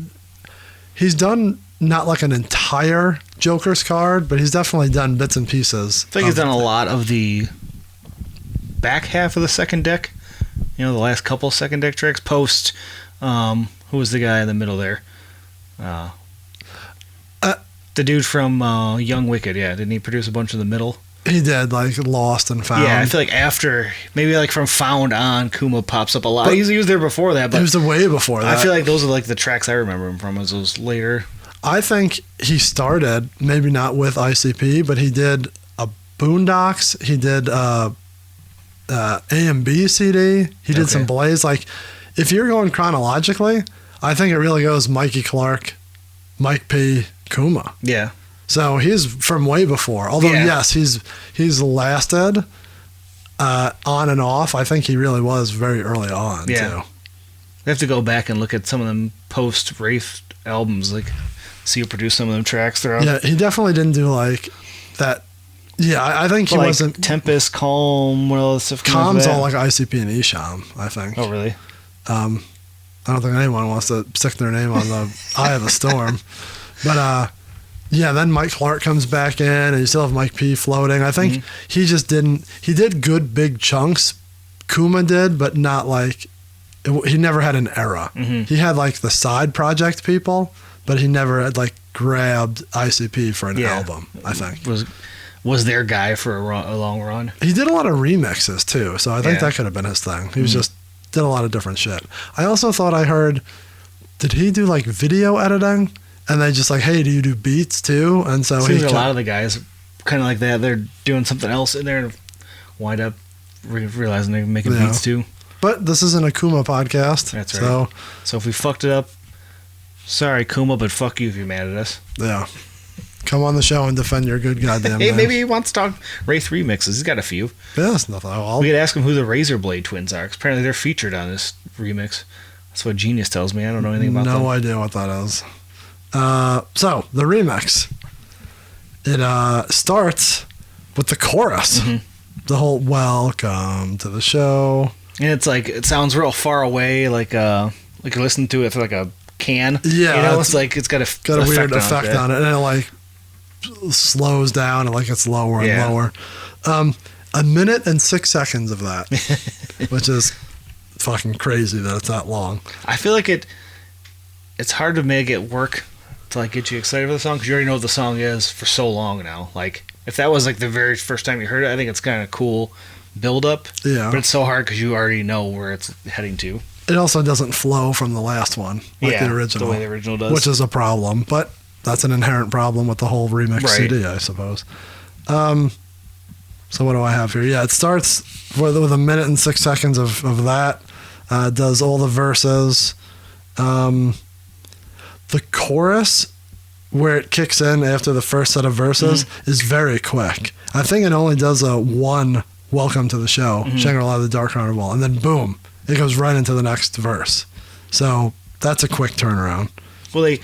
He's done not like an entire Joker's card, but he's definitely done bits and pieces. I think he's done a lot of the back half of the second deck. You know, the last couple second deck tracks. Post, who was the guy in the middle there? The dude from Young Wicked, didn't he produce a bunch in the middle? He did, like Lost and Found. Yeah, I feel like after, maybe like from Found on, Kuma pops up a lot. He was there before that, but he was way before that. I feel like those are like the tracks I remember him from, as those later. I think he started, maybe not with ICP, but he did a Boondocks. He did A and B CD. He did some Blaze. Like, if you're going chronologically, I think it really goes Mikey Clark, Mike P, Kuma. Yeah. So he's from way before. Although yes, he's lasted on and off. I think he really was very early on too. We have to go back and look at some of them post Wraith albums, like see who produced some of them tracks throughout. Yeah, he definitely didn't do like that. Yeah, I think he wasn't. Tempest, Calm, what else stuff? Calm's all like ICP and Esham, I think. Oh really? I don't think anyone wants to stick their name on the Eye of the Storm, but yeah, then Mike Clark comes back in, and you still have Mike P floating. I think he just didn't. He did good big chunks. Kuma did, but not like. He never had an era. He had like the side project people, but he never had like grabbed ICP for an album. I think was their guy for a long run. He did a lot of remixes too, so I think that could have been his thing. He was just did a lot of different shit. I also thought I heard. Did he do like video editing? And they just like, hey, do you do beats too? And so a lot of the guys kind of like that. They're doing something else in there and wind up realizing they're making beats too. But this isn't a Kuma podcast. That's right. So if we fucked it up, sorry Kuma, but fuck you if you're mad at us. Yeah. Come on the show and defend your good goddamn Hey, maybe he wants to talk Wraith remixes. He's got a few. Yeah, that's nothing. We could ask him who the Razorblade twins are, because apparently they're featured on this remix. That's what Genius tells me. I don't know anything about them. No idea what that is. So the remix, it starts with the chorus. The whole welcome to the show. And it's like, it sounds real far away, like you're listening to it through like a can. Yeah. You know, it's like, it's got a weird effect on it. And it like slows down and like it's lower and lower. 1 minute and 6 seconds of that, which is fucking crazy that it's that long. I feel like it's hard to make it work to like get you excited for the song because you already know what the song is for so long now. Like if that was like the very first time you heard it, I think it's kind of cool build up. Yeah. But it's so hard because you already know where it's heading to. It also doesn't flow from the last one like the original. The way the original does. Which is a problem, but that's an inherent problem with the whole remix CD, I suppose. So what do I have here? Yeah, it starts with 1 minute and 6 seconds of that. Does all the verses. The chorus, where it kicks in after the first set of verses, is very quick. I think it only does a one welcome to the show, Shangri-La, the Dark Carnival, and then boom, it goes right into the next verse. So that's a quick turnaround. Well, I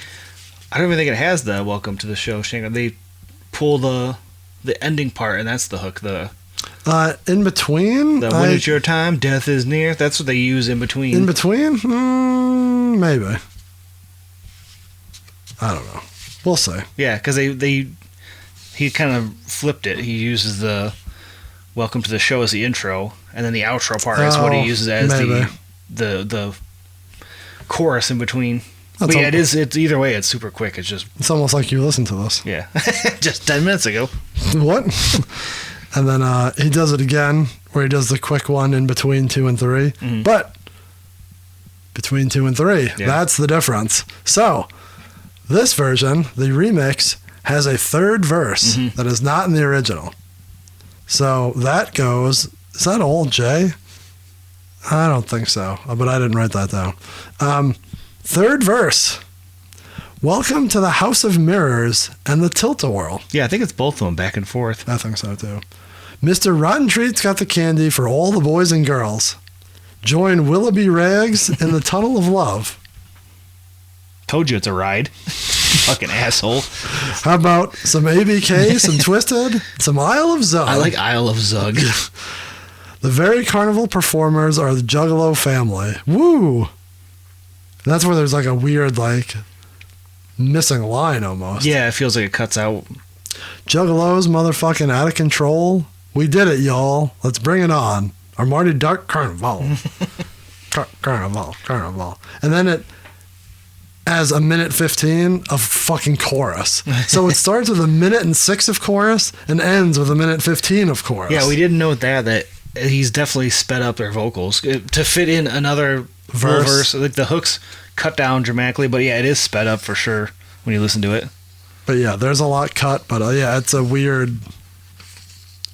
don't even think it has the welcome to the show, Shangri-La. They pull the ending part, and that's the hook. In between? When it's your time, death is near. That's what they use in between. In between? Maybe. I don't know. We'll see. Yeah, because he kind of flipped it. He uses the welcome to the show as the intro, and then the outro part is what he uses as the chorus in between. But yeah, it's either way, it's super quick. It's almost like you listened to this. Yeah. Just 10 minutes ago. What? And then he does it again, where he does the quick one in between 2 and 3. But between 2 and 3, that's the difference. So this version, the remix, has a third verse that is not in the original. So that goes, is that all J? I don't think so, but I didn't write that down. Third verse. Welcome to the House of Mirrors and the Tilt-A-Whirl. Yeah, I think it's both of them back and forth. I think so too. Mr. Rotten Treat's got the candy for all the boys and girls. Join Willoughby Rags in the Tunnel of Love. Told you it's a ride. Fucking asshole. How about some ABK, some Twisted, some Isle of Zug? I like Isle of Zug. The very carnival performers are the Juggalo family. Woo! That's where there's like a weird, like, missing line almost. Yeah, it feels like it cuts out. Juggalos motherfucking out of control. We did it, y'all. Let's bring it on. Our Marty Dark Carnival. Carnival. And then it has 1:15 of fucking chorus. So it starts with 1:06 of chorus and ends with 1:15 of chorus. Yeah, we didn't note that he's definitely sped up their vocals to fit in another verse. Like the hooks cut down dramatically, but yeah, it is sped up for sure when you listen to it. But yeah, there's a lot cut, but yeah, it's a weird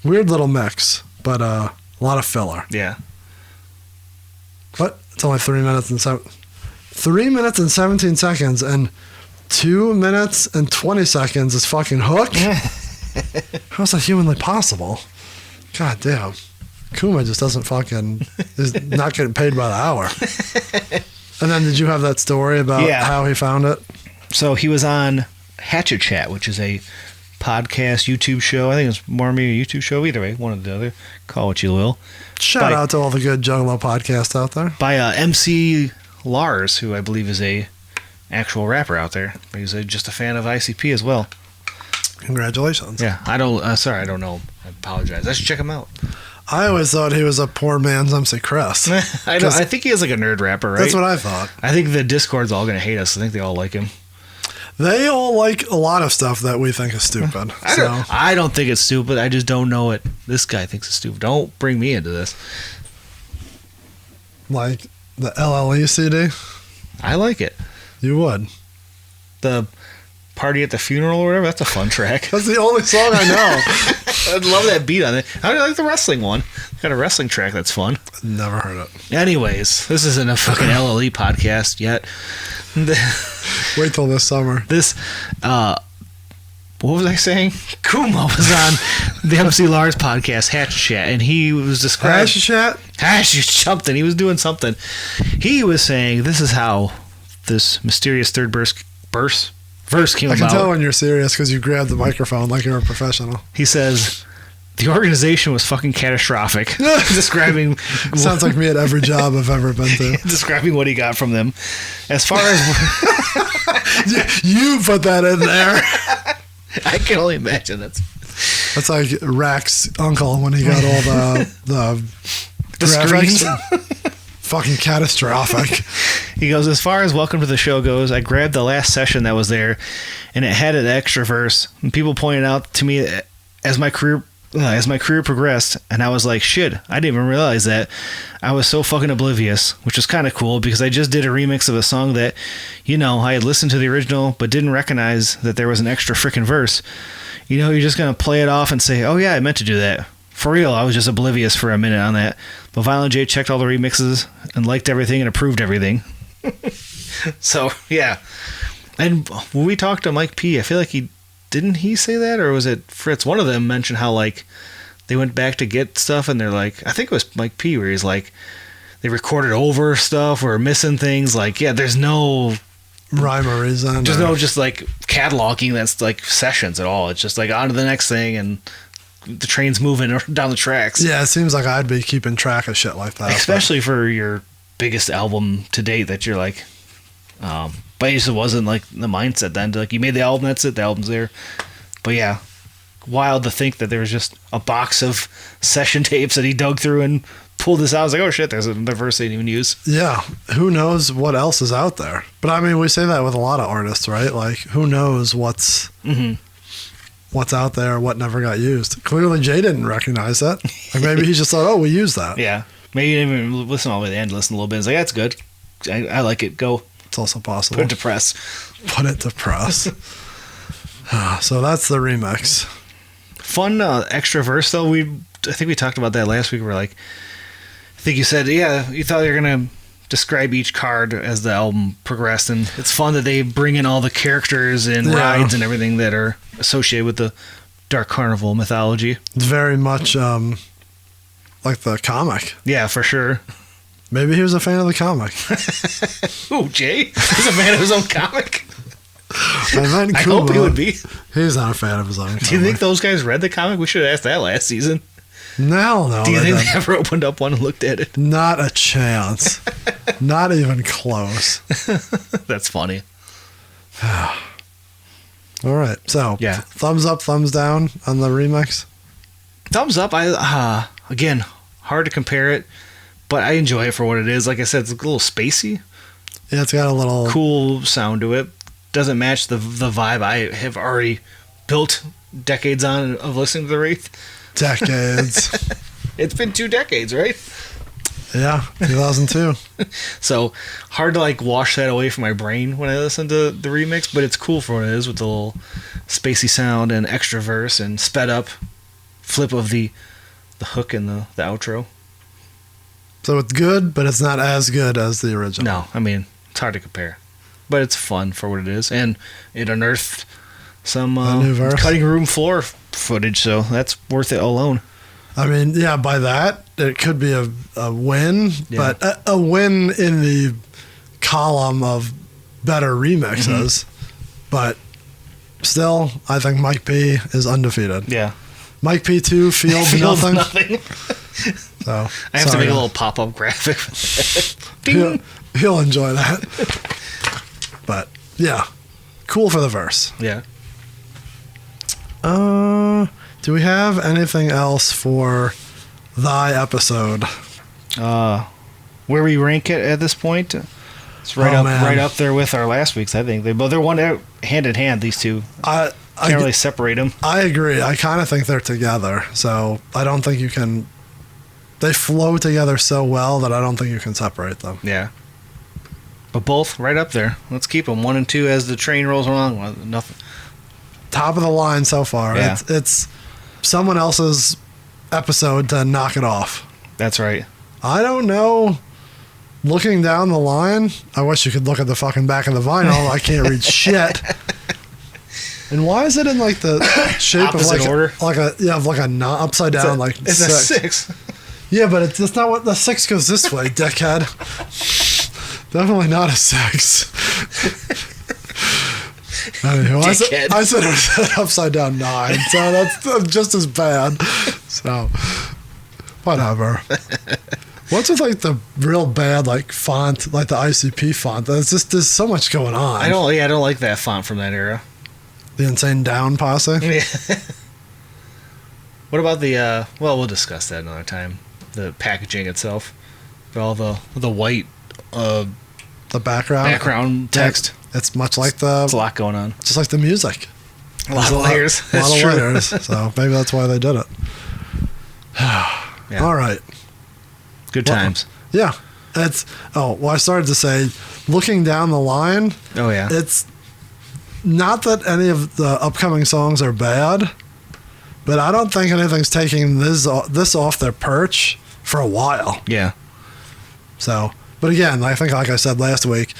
little mix, but a lot of filler. Yeah. But it's only 3 minutes and 17 seconds, and 2 minutes and 20 seconds is fucking hook. How is that humanly possible? God damn. Kuma just is not getting paid by the hour. And then did you have that story about how he found it? So he was on Hatchet Chat, which is a podcast YouTube show. I think it's more maybe a YouTube show. Either way, one or the other. Call what you will. Shout out to all the good Juggalo podcasts out there. By MC Lars, who I believe is a actual rapper out there. He's just a fan of ICP as well. Congratulations. Yeah, I don't know. I apologize. I should check him out. I always thought he was a poor man's MC Chris. I think he is like a nerd rapper, right? That's what I thought. I think the Discord's all going to hate us. I think they all like him. They all like a lot of stuff that we think is stupid. I don't think it's stupid. I just don't know it. This guy thinks it's stupid. Don't bring me into this. Like the LLE CD? I like it. You would. The Party at the Funeral or whatever, that's a fun track. That's the only song I know. I love that beat on it. I like the wrestling one. Got a wrestling track that's fun. Never heard it. Anyways, this isn't a fucking LLE podcast yet. Wait till this summer. What was I saying? Kuma was on the MC Lars podcast, Hatchet Chat, and he was describing... Hatchet something. He was doing something. He was saying this is how this mysterious third verse came about. I can tell when you're serious because you grabbed the microphone like you're a professional. He says, The organization was fucking catastrophic. Describing Sounds like me at every job I've ever been to. describing what he got from them. As far as You put that in there. I can only imagine That's like Rack's uncle when he got all the screens. graphics. Fucking catastrophic. He goes, as far as Welcome to the Show goes, I grabbed the last session that was there, and it had an extra verse. And people pointed out to me as my career progressed, and I was like, shit, I didn't even realize that. I was so fucking oblivious, which was kind of cool because I just did a remix of a song that, I had listened to the original but didn't recognize that there was an extra freaking verse. You're just gonna play it off and say, oh yeah, I meant to do that. For real, I was just oblivious for a minute on that. But Violent J checked all the remixes and liked everything and approved everything. So, yeah. And when we talked to Mike P, I feel like didn't he say that? Or was it Fritz? One of them mentioned how, like, they went back to get stuff and they're like, I think it was Mike P where he's like, they recorded over stuff or missing things. Like, yeah, there's no rhyme or reason. There's no just, like, cataloging that's, like, sessions at all. It's just, like, on to the next thing and the train's moving down the tracks. Yeah, it seems like I'd be keeping track of shit like that. Especially for your biggest album to date that you're like, but it just wasn't like the mindset then. Like, you made the album, that's it, the album's there. But yeah, wild to think that there was just a box of session tapes that he dug through and pulled this out. I was like, oh shit, there's another verse they didn't even use. Yeah, who knows what else is out there? But I mean, we say that with a lot of artists, right? Like, who knows what's out there, what never got used. Clearly Jay didn't recognize that. Like, maybe he just thought, oh, we used that. Yeah. Maybe you didn't even listen all the way to the end, listen a little bit. It's like, that's good. I like it. Go. It's also possible. Put it to press. Put it to press. So that's the remix. Fun extra verse, though. I think we talked about that last week. We're like, I think you said, yeah, you thought you were going to describe each card as the album progressed, and it's fun that they bring in all the characters and rides and everything that are associated with the Dark Carnival mythology. It's very much like the comic. Yeah, for sure. Maybe he was a fan of the comic. Ooh, Jay? He's a fan of his own comic? I hope he would be. He's not a fan of his own comic. Do you think those guys read the comic? We should have asked that last season. No. Do you think they ever opened up one and looked at it? Not a chance. Not even close. That's funny. All right. So, yeah. Thumbs up, thumbs down on the remix? Thumbs up. Again, hard to compare it, but I enjoy it for what it is. Like I said, it's a little spacey. Yeah, it's got a little cool sound to it. Doesn't match the vibe I have already built decades on of listening to the Wraith. Decades. It's been 2 decades, right? Yeah, 2002. So hard to like wash that away from my brain when I listen to the remix, but it's cool for what it is with the little spacey sound and extra verse and sped up flip of the hook and the outro. So it's good, but it's not as good as the original. No, I mean, it's hard to compare. But it's fun for what it is. And it unearthed some cutting room floor footage, so that's worth it alone. I mean, yeah, by that, it could be a win, but a win in the column of better remixes. But still, I think Mike P is undefeated. Yeah. Mike P2 feels nothing. So I have to make a little pop-up graphic. He'll enjoy that. But yeah, cool for the verse. Yeah. Do we have anything else for thy episode? Where we rank it at this point? It's right up there with our last week's. I think they're one hand in hand. These two. Can't really separate them. I agree. I kind of think they're together. So I don't think you can. They flow together so well that I don't think you can separate them. Yeah. But both right up there. Let's keep them 1 and 2 as the train rolls along. Nothing. Top of the line so far. Yeah. It's someone else's episode to knock it off. That's right. I don't know. Looking down the line, I wish you could look at the fucking back of the vinyl. I can't read shit. And why is it in like the shape Opposite of order? like a knot upside down? It's a 6. Yeah, but it's not what the 6 goes this way, dickhead. Definitely not a 6. Anyway, I said it was an upside down 9, so that's just as bad. So, whatever. What's with like the real bad like font, like the ICP font? There's so much going on. I don't like that font from that era. The Insane Down Posse. Yeah. What about the? Well, we'll discuss that another time. The packaging itself, all the white the background text. It's much like the. It's a lot going on. Just like the music. A lot of layers. A lot of layers. So maybe that's why they did it. Yeah. All right. Good times. Yeah. I started to say, looking down the line. Oh yeah. It's not that any of the upcoming songs are bad, but I don't think anything's taking this off their perch for a while. Yeah. So, but again, I think like I said last week,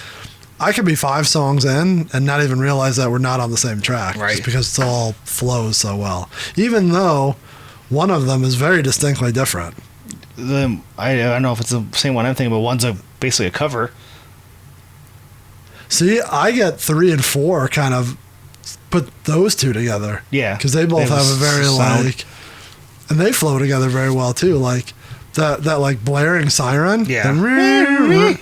I could be 5 songs in and not even realize that we're not on the same track. Right. Just because it all flows so well. Even though one of them is very distinctly different. I don't know if it's the same one I'm thinking, but one's basically a cover. See, I get 3 and 4 kind of put those two together. Yeah. Because they both have a very sound. like, and they flow together very well too. Like that like blaring siren. Yeah.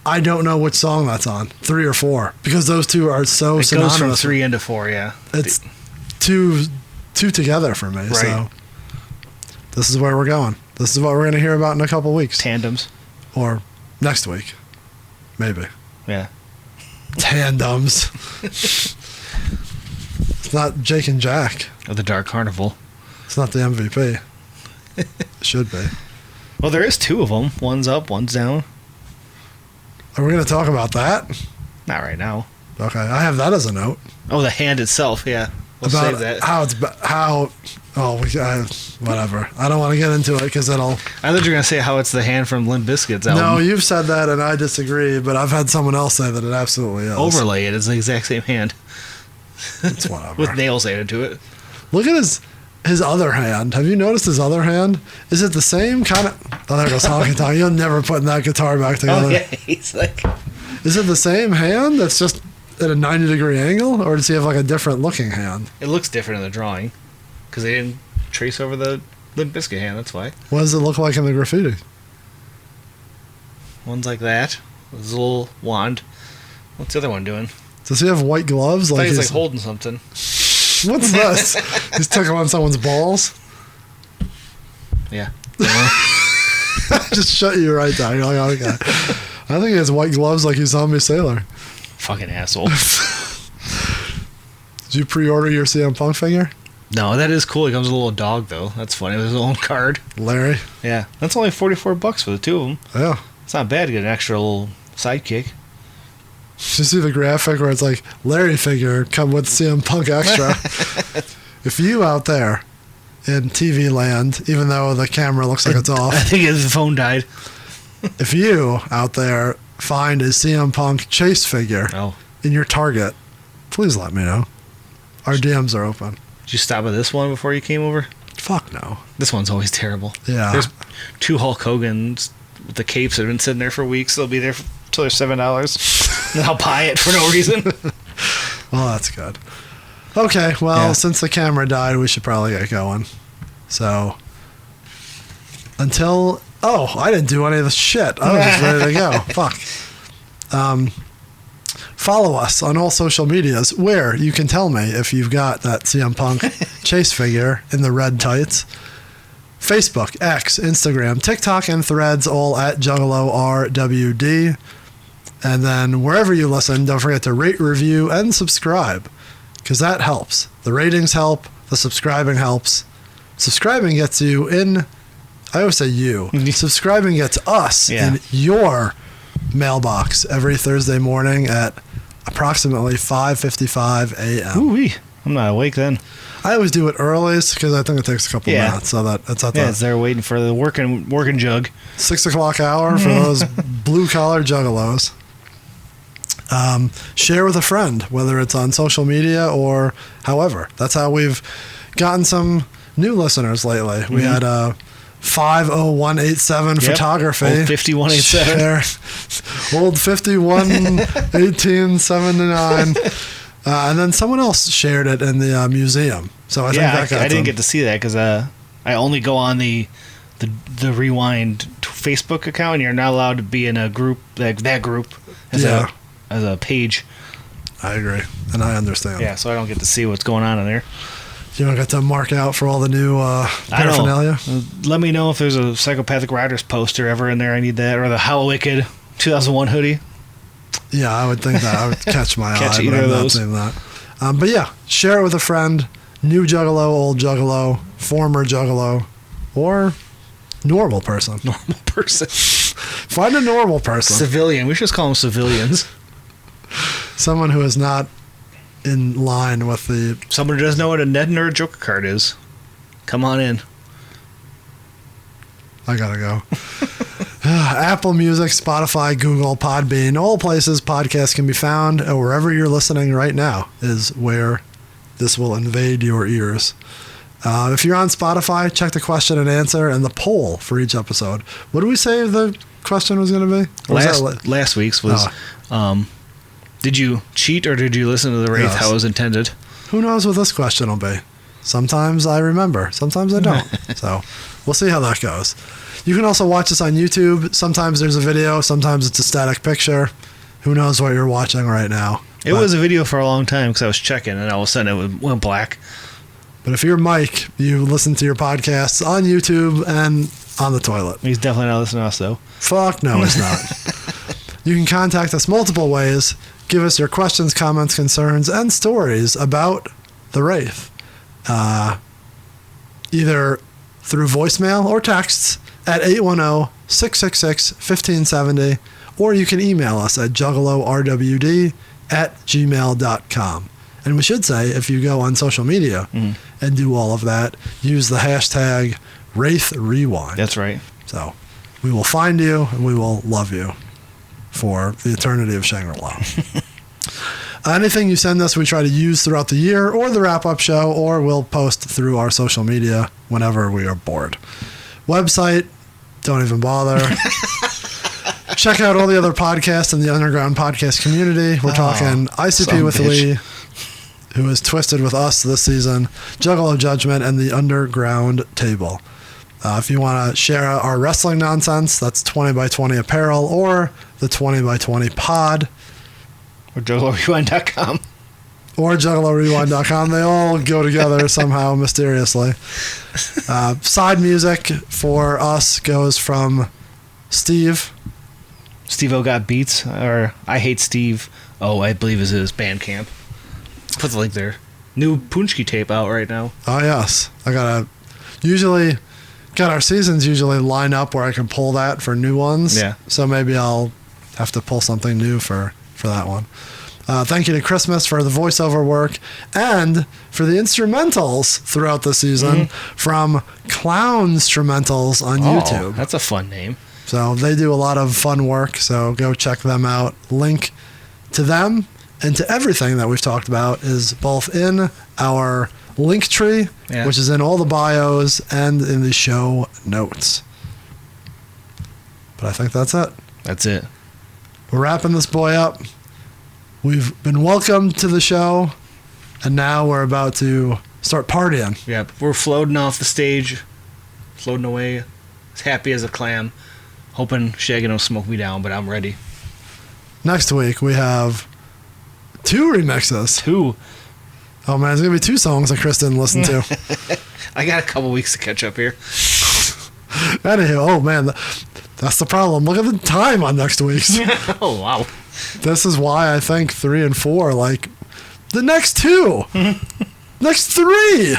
I don't know which song that's on, 3 or 4, because those two are so It synonymous. goes from 3 into 4. Yeah. It's two together for me. Right. So this is where we're going. This is what we're going to hear about in a couple weeks. Tandems. Or next week. Maybe. Yeah. Tandems. It's not Jake and Jack. Or the Dark Carnival. It's not the MVP. It should be. Well, there is 2 of them. One's up, one's down. Are we going to talk about that? Not right now. Okay. I have that as a note. Oh, the hand itself. Yeah. We'll About save that. Whatever. I don't want to get into it because it'll. I thought you were going to say how it's the hand from Limp Bizkit's album. No, you've said that and I disagree, but I've had someone else say that it absolutely is. Overlay it is the exact same hand. It's whatever. With nails added to it. Look at his other hand. Have you noticed his other hand? Is it the same kind of... Oh, there goes Honky Tonk. You'll never put that guitar back together. Oh, yeah. He's like... Is it the same hand that's just at a 90-degree angle? Or does he have like a different looking hand? It looks different in the drawing. Because they didn't trace over the Limp Bizkit hand, that's why. What does it look like in the graffiti? One's like that. With his little wand. What's the other one doing? Does he have white gloves? I thought Like he's like holding something. What's this? He's tickling someone's balls? Yeah. Just shut you right down. You're like, okay. I think he has white gloves like he's Zombie Sailor. Fucking asshole. Did you pre-order your CM Punk figure? No, that is cool. He comes with a little dog, though. That's funny. With his own card. Larry? Yeah. That's only $44 for the 2 of them. Yeah. It's not bad to get an extra little sidekick. Did you see the graphic where it's like, Larry figure come with CM Punk extra? If you out there in TV land, even though the camera looks like it's off. I think his phone died. If you out there find a CM Punk chase figure in your Target, please let me know. Our DMs are open. Did you stop at this one before you came over? Fuck no. This one's always terrible. Yeah. There's 2 Hulk Hogan's with the capes that have been sitting there for weeks. They'll be there until they're $7. And I'll buy it for no reason. Well, that's good. Okay, well, since the camera died, we should probably get going. So, until... Oh, I didn't do any of the shit. I was just ready to go. Fuck. Follow us on all social medias where you can tell me if you've got that CM Punk chase figure in the red tights. Facebook, X, Instagram, TikTok, and Threads, all at Juggalo RWD. And then wherever you listen, don't forget to rate, review, and subscribe, because that helps. The ratings help. The subscribing helps. Subscribing gets you in... I always say you. Subscribing gets us in your mailbox every Thursday morning at approximately 5:55 a.m. Ooh-wee. I'm not awake then. I always do it early because I think it takes a couple minutes, so that it's at the it's there waiting for the working jug. 6 o'clock hour for those blue collar juggalos. Share with a friend, whether it's on social media or however. That's how we've gotten some new listeners lately. We had 50187 photography. Old 5187. Old 511879. And then someone else shared it in the museum. So I think that got I didn't get to see that because I only go on the Rewind Facebook account, and you're not allowed to be in a group that group as a page. I agree, and I understand. Yeah, so I don't get to see what's going on in there. You don't get to mark out for all the new paraphernalia? Let me know if there's a Psychopathic Riders poster ever in there. I need that, or the How Wicked 2001 hoodie. Yeah, I would think that. I would catch my Catch eye, either but I'm of not those. saying that. But yeah, share it with a friend. New Juggalo, old Juggalo, former Juggalo, or normal person. Normal person. Find a normal person. Civilian. We should just call them civilians. Someone who is not in line with the... Someone who doesn't know what a Ned Nerd Joker card is. Come on in. I gotta go. Apple Music, Spotify, Google, Podbean, all places podcasts can be found, and wherever you're listening right now is where this will invade your ears. If you're on Spotify, check the question and answer and the poll for each episode. What did we say the question was going to be? Last week's was, did you cheat or did you listen to the Wraith how it was intended? Who knows what this question will be? Sometimes I remember, sometimes I don't. So we'll see how that goes. You can also watch us on YouTube. Sometimes there's a video, sometimes it's a static picture. Who knows what you're watching right now? It was a video for a long time because I was checking and all of a sudden it went black. But if you're Mike, you listen to your podcasts on YouTube and on the toilet. He's definitely not listening to us, though. Fuck no, he's not. You can contact us multiple ways. Give us your questions, comments, concerns, and stories about the Wraith. Either through voicemail or texts at 810-666-1570, or you can email us at juggalorwd@gmail.com. And we should say, if you go on social media and do all of that, use the hashtag Wraith Rewind. That's right. So we will find you and we will love you for the eternity of Shangri-La. Anything you send us, we try to use throughout the year or the wrap-up show, or we'll post through our social media whenever we are bored. Website, don't even bother. Check out all the other podcasts in the underground podcast community. We're talking ICP with Lee, who is twisted with us this season, Juggalo Judgment, and the Underground Table. If you want to share our wrestling nonsense, that's 20x20 apparel or the 20x20 pod. Or JuggaloRewind.com. Or JuggaloRewind.com. They all go together somehow, mysteriously. Side music for us goes from Steve. Steve-O Got Beats, or I Hate Steve. Oh, I believe is his Bandcamp. Put the link there. New Punchki tape out right now. Oh, yes. Our seasons usually line up where I can pull that for new ones. Yeah. So maybe I'll have to pull something new for that one. Thank you to Christmas for the voiceover work and for the instrumentals throughout the season from Clownstrumentals on YouTube. That's a fun name. So they do a lot of fun work, so go check them out. Link to them and to everything that we've talked about is both in our link tree, which is in all the bios, and in the show notes. But I think that's it. That's it. We're wrapping this boy up. We've been welcomed to the show, and now we're about to start partying. Yep. We're floating off the stage, floating away, as happy as a clam, hoping Shaggy don't smoke me down, but I'm ready. Next week, we have 2 remixes. 2. Oh, man, there's going to be 2 songs that Chris didn't listen to. I got a couple weeks to catch up here. Anywho, oh, man, that's the problem. Look at the time on next week's. Oh, wow. This is why I think 3 and 4 are like the next 2. Next 3.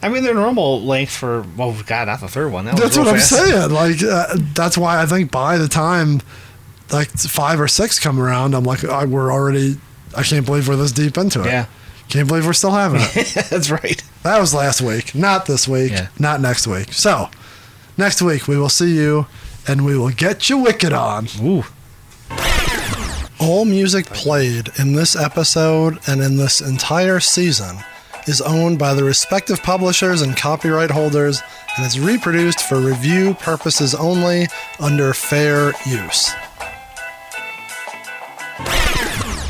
I mean, they're normal length for, well, God, not the third one. That's what I'm saying. Like, that's why I think by the time like 5 or 6 come around, I'm like, I can't believe we're this deep into it. Yeah. Can't believe we're still having it. That's right. That was last week, not this week, not next week. So, next week we will see you and we will get you wicked on. Ooh. All music played in this episode and in this entire season is owned by the respective publishers and copyright holders and is reproduced for review purposes only under fair use.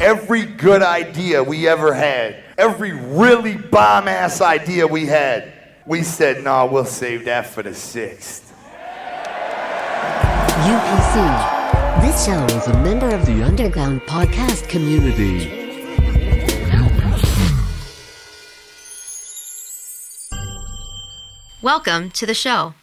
Every good idea we ever had, every really bomb-ass idea we had, We said, nah, we'll save that for the 6th. UPC. This show is a member of the Underground Podcast community. Welcome to the show.